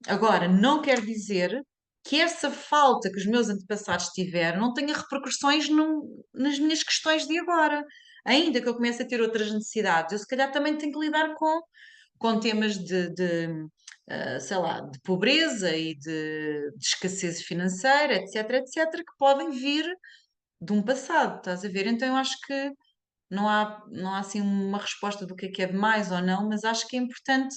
Agora, não quer dizer que essa falta que os meus antepassados tiveram não tenha repercussões nas minhas questões de agora. Ainda que eu comece a ter outras necessidades, eu se calhar também tenho que lidar com temas sei lá, de pobreza e de escassez financeira, etc, etc, que podem vir de um passado, estás a ver? Então eu acho que não há assim uma resposta do que é de mais ou não, mas acho que é importante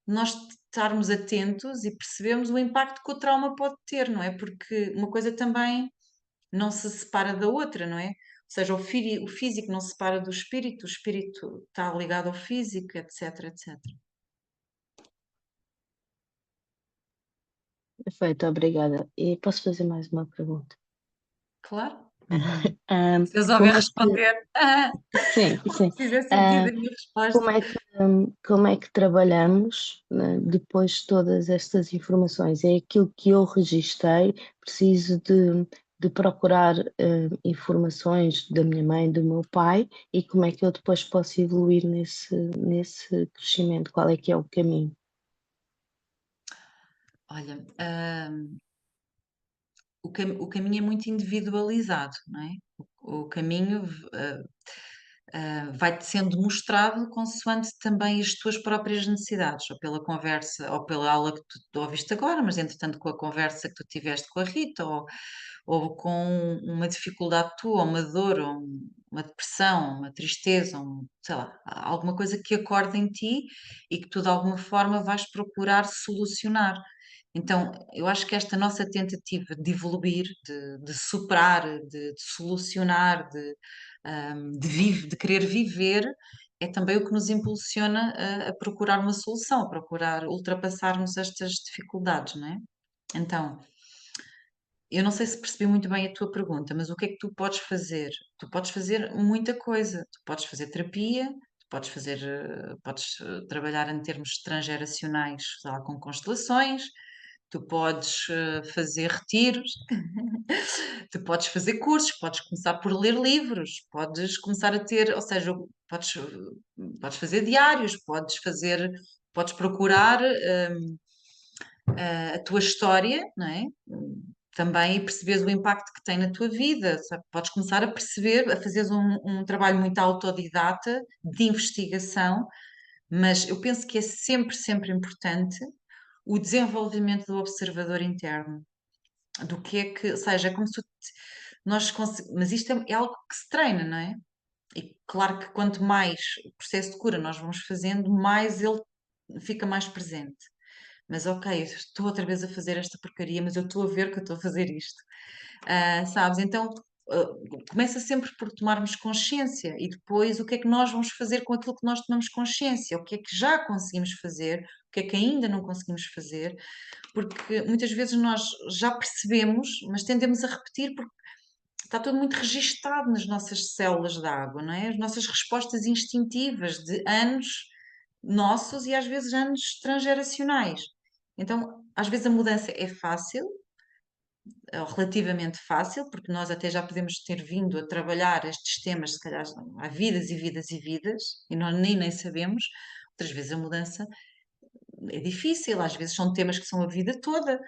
nós estarmos atentos e percebermos o impacto que o trauma pode ter, não é? Porque uma coisa também não se separa da outra, não é? Ou seja, o físico não se separa do espírito, o espírito está ligado ao físico, etc, etc.
Perfeito, obrigada. E posso fazer mais uma pergunta?
Claro.
Ahm,
Se eu souber
como é que,
responder,
sim, sim.
se fizer sentido
Ah,
a minha
como
resposta.
é que, como é que trabalhamos, né, depois de todas estas informações? É aquilo que eu registrei, preciso de procurar informações da minha mãe, do meu pai, e como é que eu depois posso evoluir nesse crescimento? Qual é que é o caminho?
Olha, o caminho é muito individualizado, não é? O caminho vai-te sendo mostrado consoante também as tuas próprias necessidades, ou pela conversa, ou pela aula que tu ouviste agora, mas entretanto com a conversa que tu tiveste com a Rita, ou com uma dificuldade tua, ou uma dor, ou uma depressão, uma tristeza, sei lá, alguma coisa que acorde em ti e que tu de alguma forma vais procurar solucionar. Então, eu acho que esta nossa tentativa de evoluir, de superar, de solucionar, de querer viver, é também o que nos impulsiona a procurar uma solução, a procurar ultrapassarmos estas dificuldades, não é? Então, eu não sei se percebi muito bem a tua pergunta, mas o que é que tu podes fazer? Tu podes fazer muita coisa. Tu podes fazer terapia, tu podes fazer, trabalhar em termos transgeracionais, sei lá, com constelações, tu podes fazer retiros, tu podes fazer cursos, podes começar por ler livros, podes começar a ter, ou seja, podes fazer diários, podes procurar a tua história, não é? Também e perceberes o impacto que tem na tua vida, sabe? Podes começar a perceber, a fazeres um trabalho muito autodidata de investigação, mas eu penso que é sempre, sempre importante o desenvolvimento do observador interno, do que é que, ou seja, é como se mas isto é algo que se treina, não é? E claro que quanto mais o processo de cura nós vamos fazendo, mais ele fica mais presente. Mas ok, eu estou outra vez a fazer esta porcaria, mas eu estou a ver que eu estou a fazer isto. Sabes? Então, ah, começa sempre por tomarmos consciência e depois o que é que nós vamos fazer com aquilo que nós tomamos consciência, o que é que já conseguimos fazer, o que é que ainda não conseguimos fazer, porque muitas vezes nós já percebemos, mas tendemos a repetir porque está tudo muito registado nas nossas células de água, não é? As nossas respostas instintivas de anos nossos e às vezes anos transgeracionais. Então, às vezes a mudança é fácil, ou relativamente fácil, porque nós até já podemos ter vindo a trabalhar estes temas, se calhar há vidas e vidas e vidas, e nós nem sabemos. Outras vezes a mudança é difícil, às vezes são temas que são a vida toda,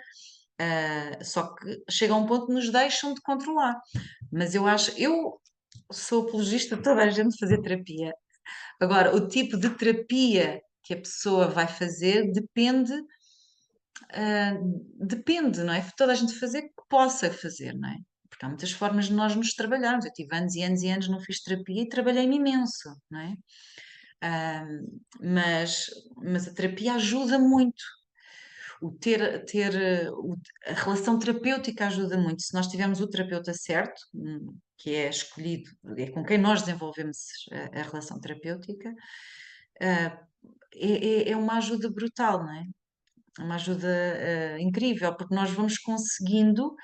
só que chega a um ponto que nos deixam de controlar. Mas eu sou apologista de toda a gente fazer terapia. Agora, o tipo de terapia que a pessoa vai fazer ah, depende, não é? Toda a gente fazer que possa fazer, não é? Porque há muitas formas de nós nos trabalharmos. Eu tive anos e anos e anos, não fiz terapia e trabalhei-me imenso, não é? Ah, mas, mas a terapia ajuda muito. A relação terapêutica ajuda muito. Se nós tivermos o terapeuta certo, que é escolhido, é com quem nós desenvolvemos a relação terapêutica, ah, é uma ajuda brutal, não é? É uma ajuda incrível, porque nós vamos conseguindo.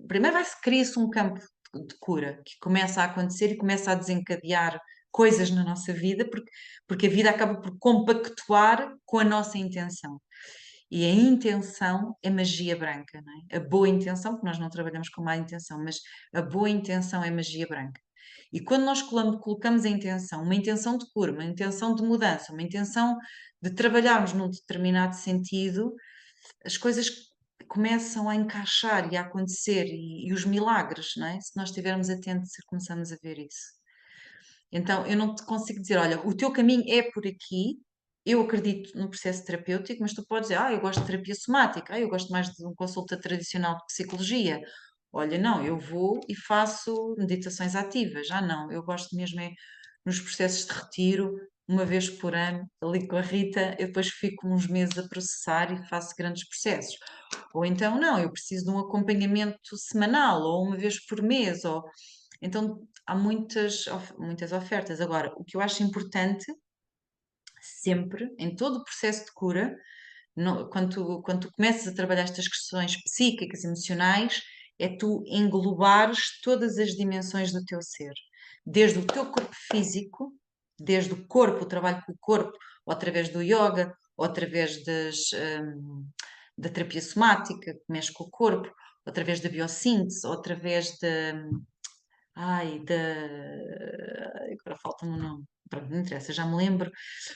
Primeiro cria-se um campo de cura que começa a acontecer e começa a desencadear coisas na nossa vida, porque a vida acaba por compactuar com a nossa intenção. E a intenção é magia branca, não é? A boa intenção, porque nós não trabalhamos com má intenção, mas a boa intenção é magia branca. E quando nós colocamos a intenção, uma intenção de cura, uma intenção de mudança, uma intenção de trabalharmos num determinado sentido, as coisas começam a encaixar e a acontecer e os milagres, não é? Se nós estivermos atentos, começamos a ver isso. Então, eu não te consigo dizer, olha, o teu caminho é por aqui, eu acredito no processo terapêutico, mas tu podes dizer, eu gosto de terapia somática, eu gosto mais de uma consulta tradicional de psicologia. Olha, não, eu vou e faço meditações ativas. Não, eu gosto mesmo é nos processos de retiro, uma vez por ano, ali com a Rita, eu depois fico uns meses a processar e faço grandes processos. Ou então, não, eu preciso de um acompanhamento semanal, ou uma vez por mês, ou... Então, há muitas ofertas. Agora, o que eu acho importante, sempre, em todo o processo de cura, quando tu começas a trabalhar estas questões psíquicas, emocionais, é tu englobares todas as dimensões do teu ser. Desde o teu corpo físico, desde o corpo, o trabalho com o corpo, ou através do yoga, ou através da terapia somática, que mexe com o corpo, ou através da biossíntese, ou através Ai, agora falta-me o nome. Pronto, não interessa, já me lembro.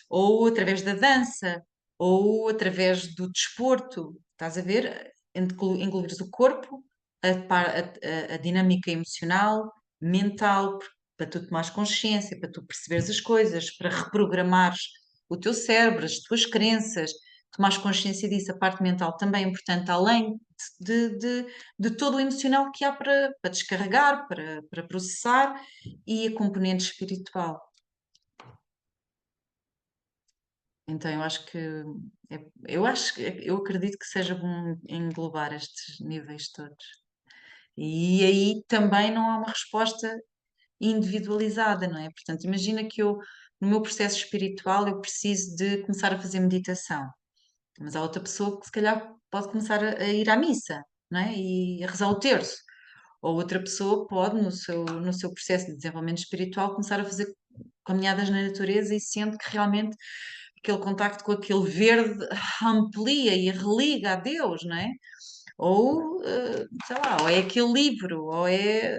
Ou através da dança, ou através do desporto. Estás a ver? Incluires o corpo, a dinâmica emocional, mental, para tu tomares consciência, para tu perceberes as coisas, para reprogramares o teu cérebro, as tuas crenças, tomares consciência disso. A parte mental também é importante, além de, de, de todo o emocional que há para descarregar, para processar e a componente espiritual. Então eu acredito que seja bom englobar estes níveis todos. E aí também não há uma resposta individualizada, não é? Portanto, imagina que no meu processo espiritual, eu preciso de começar a fazer meditação, mas há outra pessoa que se calhar pode começar a ir à missa. não é? E a rezar o terço. Ou outra pessoa pode, no seu processo de desenvolvimento espiritual, começar a fazer caminhadas na natureza e sente que realmente aquele contacto com aquele verde amplia e religa a Deus, não é? Ou, sei lá, ou é aquele livro, ou é.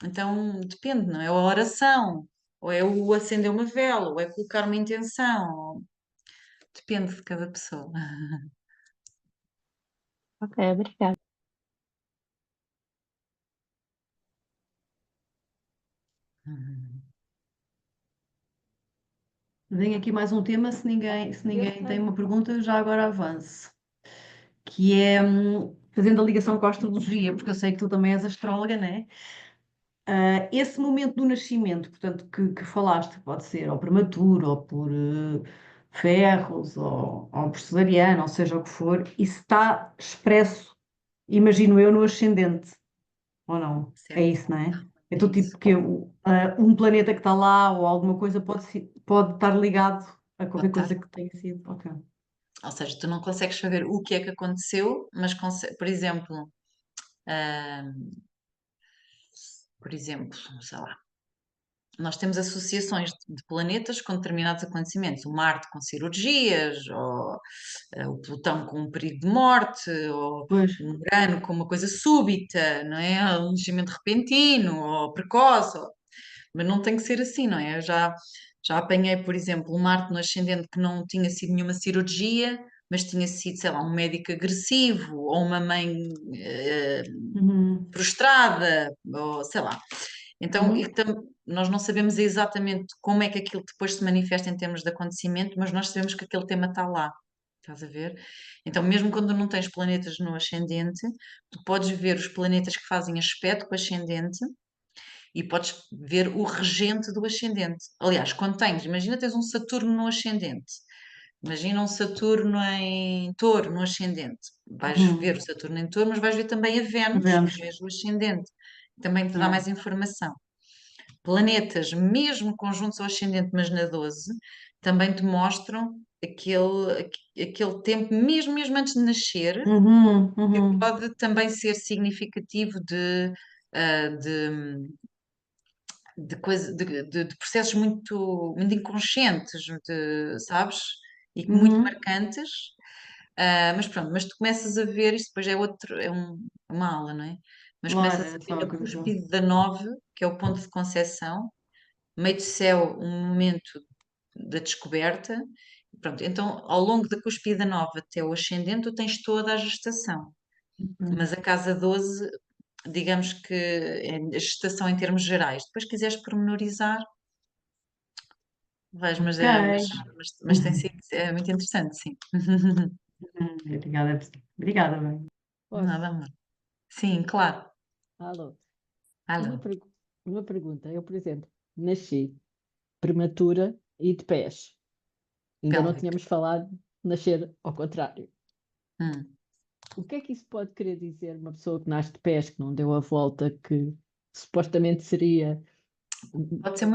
Então, depende, não é? Ou a oração, ou é o acender uma vela, ou é colocar uma intenção. Depende de cada pessoa.
Ok, obrigada.
Venho aqui mais um tema, se
Eu
ninguém tem
tenho.
uma pergunta, já agora avance. Que é fazendo a ligação com a astrologia, porque eu sei que tu também és astróloga, né? Esse momento do nascimento, portanto, que falaste, pode ser ou prematuro, ou por ferros, ou por cesariana, ou seja o que for, isso está expresso, imagino eu, no ascendente, ou não? É
Certo?
isso, não é?
É
Então,
isso.
tipo, que um planeta que está lá, ou alguma coisa, pode estar ligado a
Pode
qualquer
estar.
coisa que tenha sido. Ok.
Ou seja, tu não consegues saber o que é que aconteceu, mas, por exemplo, ah, sei lá, nós temos associações de planetas com determinados acontecimentos. O Marte com cirurgias, ou o Plutão com um perigo de morte, ou
Pois.
o Urano com uma coisa súbita, não é? Um nascimento repentino, ou precoce, mas não tem que ser assim, não é? Já apanhei, por exemplo, um Marte no ascendente que não tinha sido nenhuma cirurgia, mas tinha sido, sei lá, um médico agressivo, ou uma mãe eh,
Uhum.
frustrada, ou sei lá. Então,
Uhum.
nós não sabemos exatamente como é que aquilo depois se manifesta em termos de acontecimento, mas nós sabemos que aquele tema está lá. Estás a ver? Então, mesmo quando não tens planetas no ascendente, tu podes ver os planetas que fazem aspecto com o ascendente e podes ver o regente do ascendente. Aliás, quando imagina tens um Saturno no ascendente, imagina um Saturno em Touro no ascendente. Vais ver o
Uhum.
Saturno em Touro, mas vais ver também a Vênus,
Vemos.
que é o ascendente. Também te dá
É.
mais informação. Planetas, mesmo conjuntos ao ascendente, mas na 12, também te mostram aquele tempo, mesmo antes de nascer,
Uhum.
que
Uhum.
pode também ser significativo ah, de, de processos muito inconscientes, sabes? E muito
Uhum.
marcantes. Mas pronto, mas tu começas a ver, isto depois é outro, uma aula, não é? Mas
Claro,
começas
é
a
só
ver
uma
a
coisa.
cúspide da 9, que é o ponto de concepção, meio do céu, um momento da descoberta. Pronto, então ao longo da cúspide da 9 até o ascendente, tu tens toda a gestação.
Uhum.
Mas a casa 12, digamos que é a gestação em termos gerais. Depois quiseres pormenorizar, vais,
Ok.
mas tem sido, é muito interessante, sim.
Obrigada, obrigada, bem.
Nada,
Posso?
amor. Sim, claro.
Alô? Uma,
Alô.
pergu- uma pergunta. Eu, por exemplo, nasci prematura e de pés. Ainda não
Pélvica.
tínhamos falado de nascer ao contrário.
Hum.
O que é que isso pode querer dizer uma pessoa que nasce de pés, que não deu a volta que supostamente seria.
Pode ser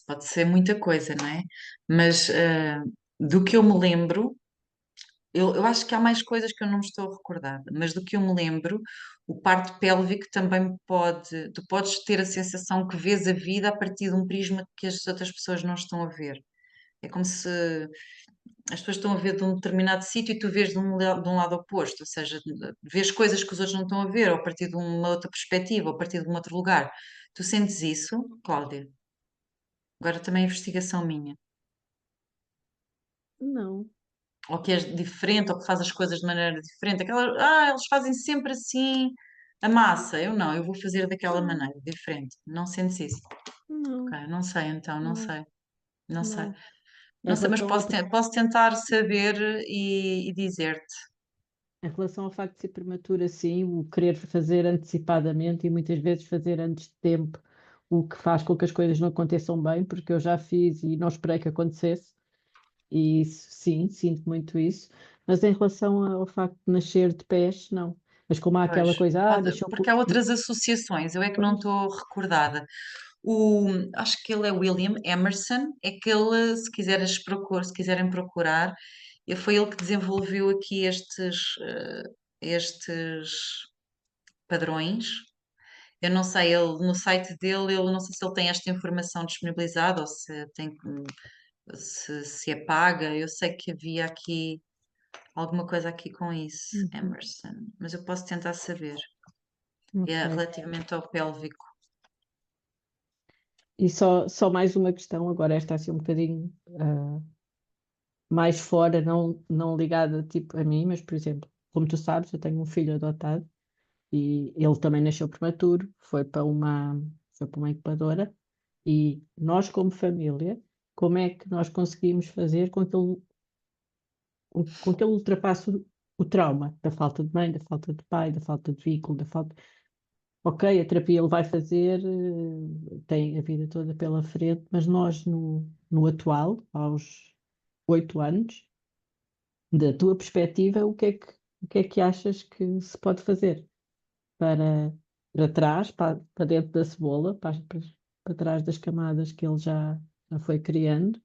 pode ser muita coisa, não é? Mas do que eu me lembro, eu acho que há mais coisas que eu não me estou a recordar, mas do que eu me lembro, o parto pélvico também tu podes ter a sensação que vês a vida a partir de um prisma que as outras pessoas não estão a ver. É como se as pessoas estão a ver de um determinado sítio e tu vês de um lado oposto, ou seja, vês coisas que os outros não estão a ver, ou a partir de uma outra perspectiva, ou a partir de um outro lugar. Tu sentes isso, Cláudia? Agora também é investigação minha.
Não,
Ou que és diferente, ou que faz as coisas de maneira diferente. Eles fazem sempre assim a massa. Eu não, eu vou fazer daquela
não,
maneira, diferente. Não sentes isso?
não,
Ok, não sei então, não
não,
sei. Não sei.
não. Em
Não sei, mas
relação ao,
posso tentar saber e dizer-te.
em relação ao facto de ser prematura, sim, o querer fazer antecipadamente e muitas vezes fazer antes de tempo, o que faz com que as coisas não aconteçam bem, porque eu já fiz e não esperei que acontecesse. E sim, sinto muito isso. Mas em relação ao facto de nascer de pés, não. Mas como há aquela
Pois,
coisa, nasceu
porque há outras associações, eu é que não
depois.
estou recordada. Acho que ele é William Emerson, é que ele, se quiserem procurar, foi ele que desenvolveu aqui estes padrões. Eu não sei, ele, no site dele, eu não sei se ele tem esta informação disponibilizada ou se tem, se é paga. Eu sei que havia aqui alguma coisa aqui com isso,
Uhum.
Emerson, mas eu posso tentar saber. É
Ok.
relativamente ao pélvico.
E só mais uma questão, agora esta assim um bocadinho mais fora, não ligada tipo a mim, mas por exemplo, como tu sabes, eu tenho um filho adotado e ele também nasceu prematuro, foi para uma incubadora e nós como família, como é que nós conseguimos fazer com que ele ultrapasse o trauma da falta de mãe, da falta de pai, da falta de vínculo, da falta. Ok, a terapia ele vai fazer, tem a vida toda pela frente, mas nós no atual, aos 8 anos, da tua perspectiva, o que é que achas que se pode fazer para, para trás, para dentro da cebola, para trás das camadas que ele já foi criando?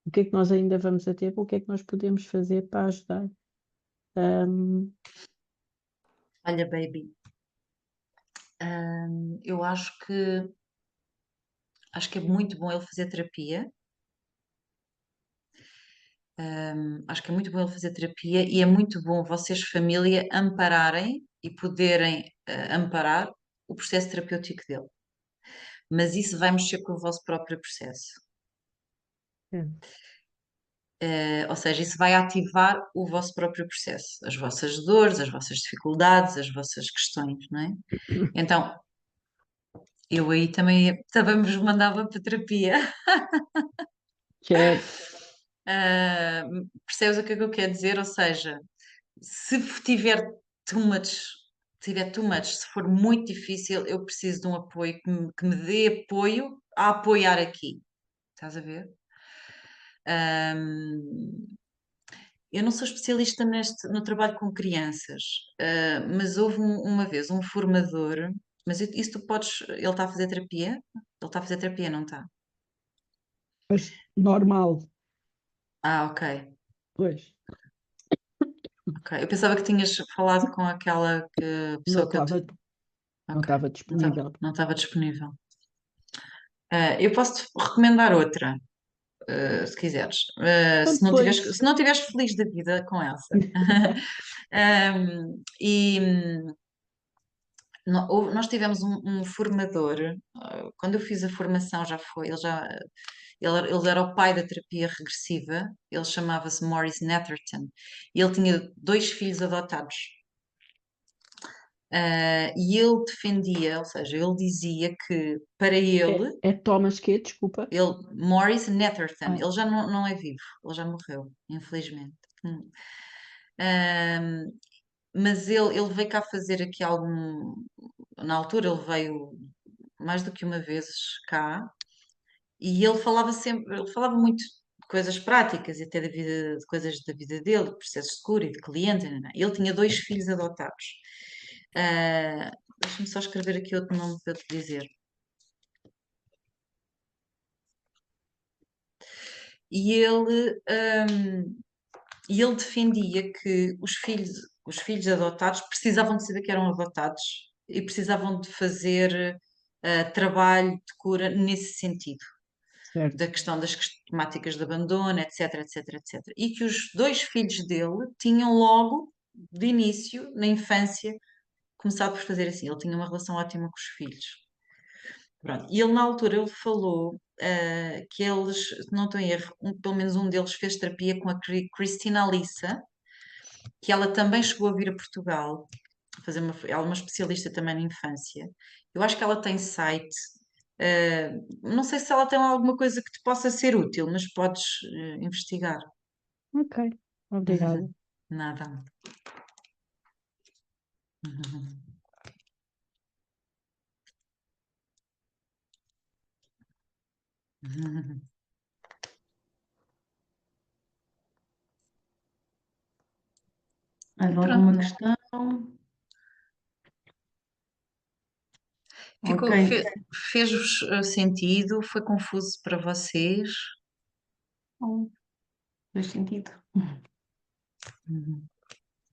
O que é que nós ainda vamos a ter? O que é que nós podemos fazer para ajudar?
Olha, baby, eu acho que é muito bom ele fazer terapia. Acho que é muito bom ele fazer terapia e é muito bom vocês, família, ampararem e poderem amparar o processo terapêutico dele. Mas isso vai mexer com o vosso próprio processo.
É.
Ou seja, isso vai ativar o vosso próprio processo, as vossas dores, as vossas dificuldades, as vossas questões, não é? Então, eu aí também vos mandava para terapia.
Quero.
Ah, percebes o que é que eu quero dizer? Ou seja, se tiver too much, se for muito difícil, eu preciso de um apoio que me dê apoio a apoiar aqui. Estás a ver? Ahm, eu não sou especialista no trabalho com crianças, mas houve uma vez um formador, mas isso tu podes, ele está a fazer terapia? Ele está a fazer terapia, não está?
Mas normal,
Ah, ok.
pois,
Ok. Eu pensava que tinhas falado com aquela
não
pessoa que eu te.
estava não
Ok.
estava
Não estava,
disponível.
não estava disponível. Eu posso-te recomendar outra, se quiseres.
Então
Se
depois,
não tiveres feliz da vida com essa. E nós tivemos um formador, quando eu fiz a formação já foi, ele era o pai da terapia regressiva, ele chamava-se Maurice Netherton, e ele tinha 2 filhos adotados. E ele defendia, ou seja, ele dizia que para
é Thomas quê? Desculpa.
Maurice Netherton,
Ah,
ele já não é vivo, ele já morreu, infelizmente. Hum. Ahm, mas ele veio cá fazer aqui algum. Na altura, ele veio mais do que uma vez cá e ele falava sempre, ele falava muito de coisas práticas e até da vida, de coisas da vida dele, de processos de cura e de clientes. Ele tinha 2 filhos adotados. Ah, deixa-me só escrever aqui outro nome para te dizer. E ele defendia que os filhos adotados precisavam de saber que eram adotados e precisavam de fazer trabalho de cura nesse sentido, da
certo.
questão das temáticas de abandono, etc, etc, etc. E que os 2 filhos dele tinham logo, de início, na infância, começado por fazer assim. Ele tinha uma relação ótima com os filhos. Pronto. E ele, na altura, ele falou que eles, se não estou em erro, pelo menos um deles fez terapia com a Cristina Alissa, que ela também chegou a vir a Portugal, ela é uma especialista também na infância. Eu acho que ela tem site. Não sei se ela tem alguma coisa que te possa ser útil, mas podes investigar.
Ok, obrigada.
Nada.
Mais
Pronto,
alguma
não.
questão? Ok.
Fez-vos sentido? Foi confuso para vocês?
Bom, faz sentido.
Uhum.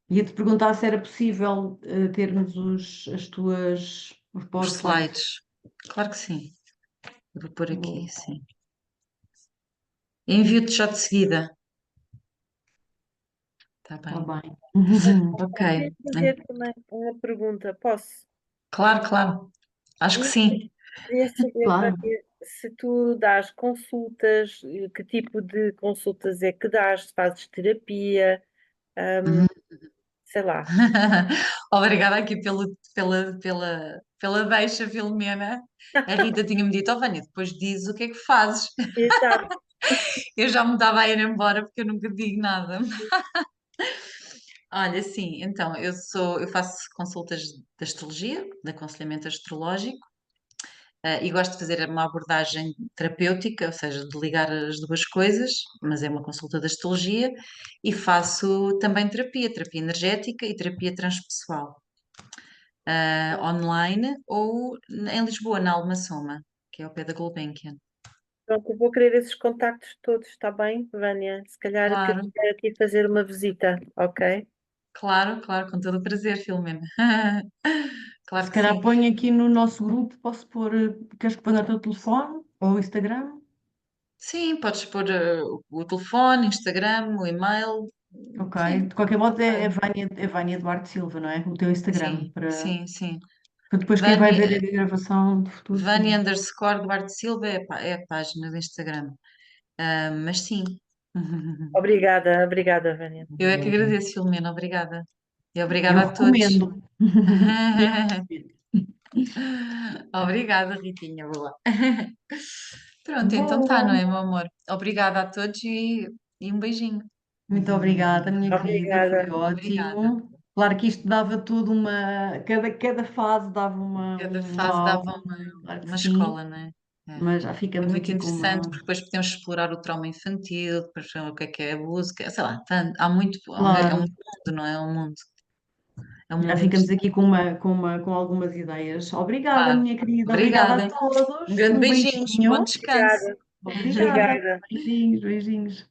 Ia-te perguntar se era possível termos os
Os
PowerPoints.
slides. Claro que sim. Eu vou pôr aqui,
Boa.
sim. Envio-te já de seguida. Está
Está
bem.
bem.
Ok.
Queria fazer também uma pergunta, posso?
Claro, claro. Acho que sim.
Queria saber,
Claro.
Vânia, se tu dás consultas, que tipo de consultas é que dás, se fazes terapia,
Uhum.
sei lá.
Obrigada aqui pela deixa, Filomena. A Rita tinha-me dito, oh, Vânia, depois dizes o que é que fazes.
Exato.
Eu já me estava a ir embora porque eu nunca digo nada. Olha, sim, então, eu faço consultas de astrologia, de aconselhamento astrológico, e gosto de fazer uma abordagem terapêutica, ou seja, de ligar as duas coisas, mas é uma consulta de astrologia, e faço também terapia energética e terapia transpessoal, online ou em Lisboa, na Alma Soma, que é ao pé da Gulbenkian.
Pronto, eu vou querer esses contactos todos, está bem, Vânia? Se calhar que eu
Claro,
quero aqui fazer uma visita, ok?
claro, claro, com todo o prazer, Filomena.
Se
Claro que
calhar
sim.
põe aqui no nosso grupo, posso pôr, queres que ponha o teu telefone ou o Instagram?
Sim, podes pôr o telefone, Instagram, o e-mail.
Ok.
Sim,
De qualquer modo
ok.
É Vânia Duarte Silva, não é? O teu Instagram,
Sim,
para
sim, sim.
depois quem vai ver
Vânia,
a gravação de futuro.
Vânia underscore Duarte Silva é a página do Instagram. Mas sim.
Obrigada, obrigada, Vânia.
Eu é que agradeço, Filomena. Obrigada. E
Eu
obrigada a todos.
recomendo. Eu recomendo.
Obrigada, Ritinha. Boa. Pronto, então tá, não
Bom,
é, meu amor? Obrigada a todos e um beijinho.
muito obrigada, minha querida, foi
Obrigada.
Obrigada.
ótimo. Claro que isto dava tudo cada fase dava
Cada
uma
fase dava
aula, claro que
uma
sim,
escola, não é? É.
mas já
É
ficamos
muito
aqui com
interessante
uma.
porque depois podemos explorar o trauma infantil, depois o que é abuso, sei lá, há muito, é um
Claro,
mundo, não é? É um
já
mundo
ficamos
interessante.
aqui com algumas ideias. Obrigada,
Claro.
minha querida, obrigada a
Obrigada. Um
todos.
grande
Um
beijinhos, bom
beijinho.
descanso.
Obrigada.
Obrigada.
Obrigada.
Beijinhos, beijinhos.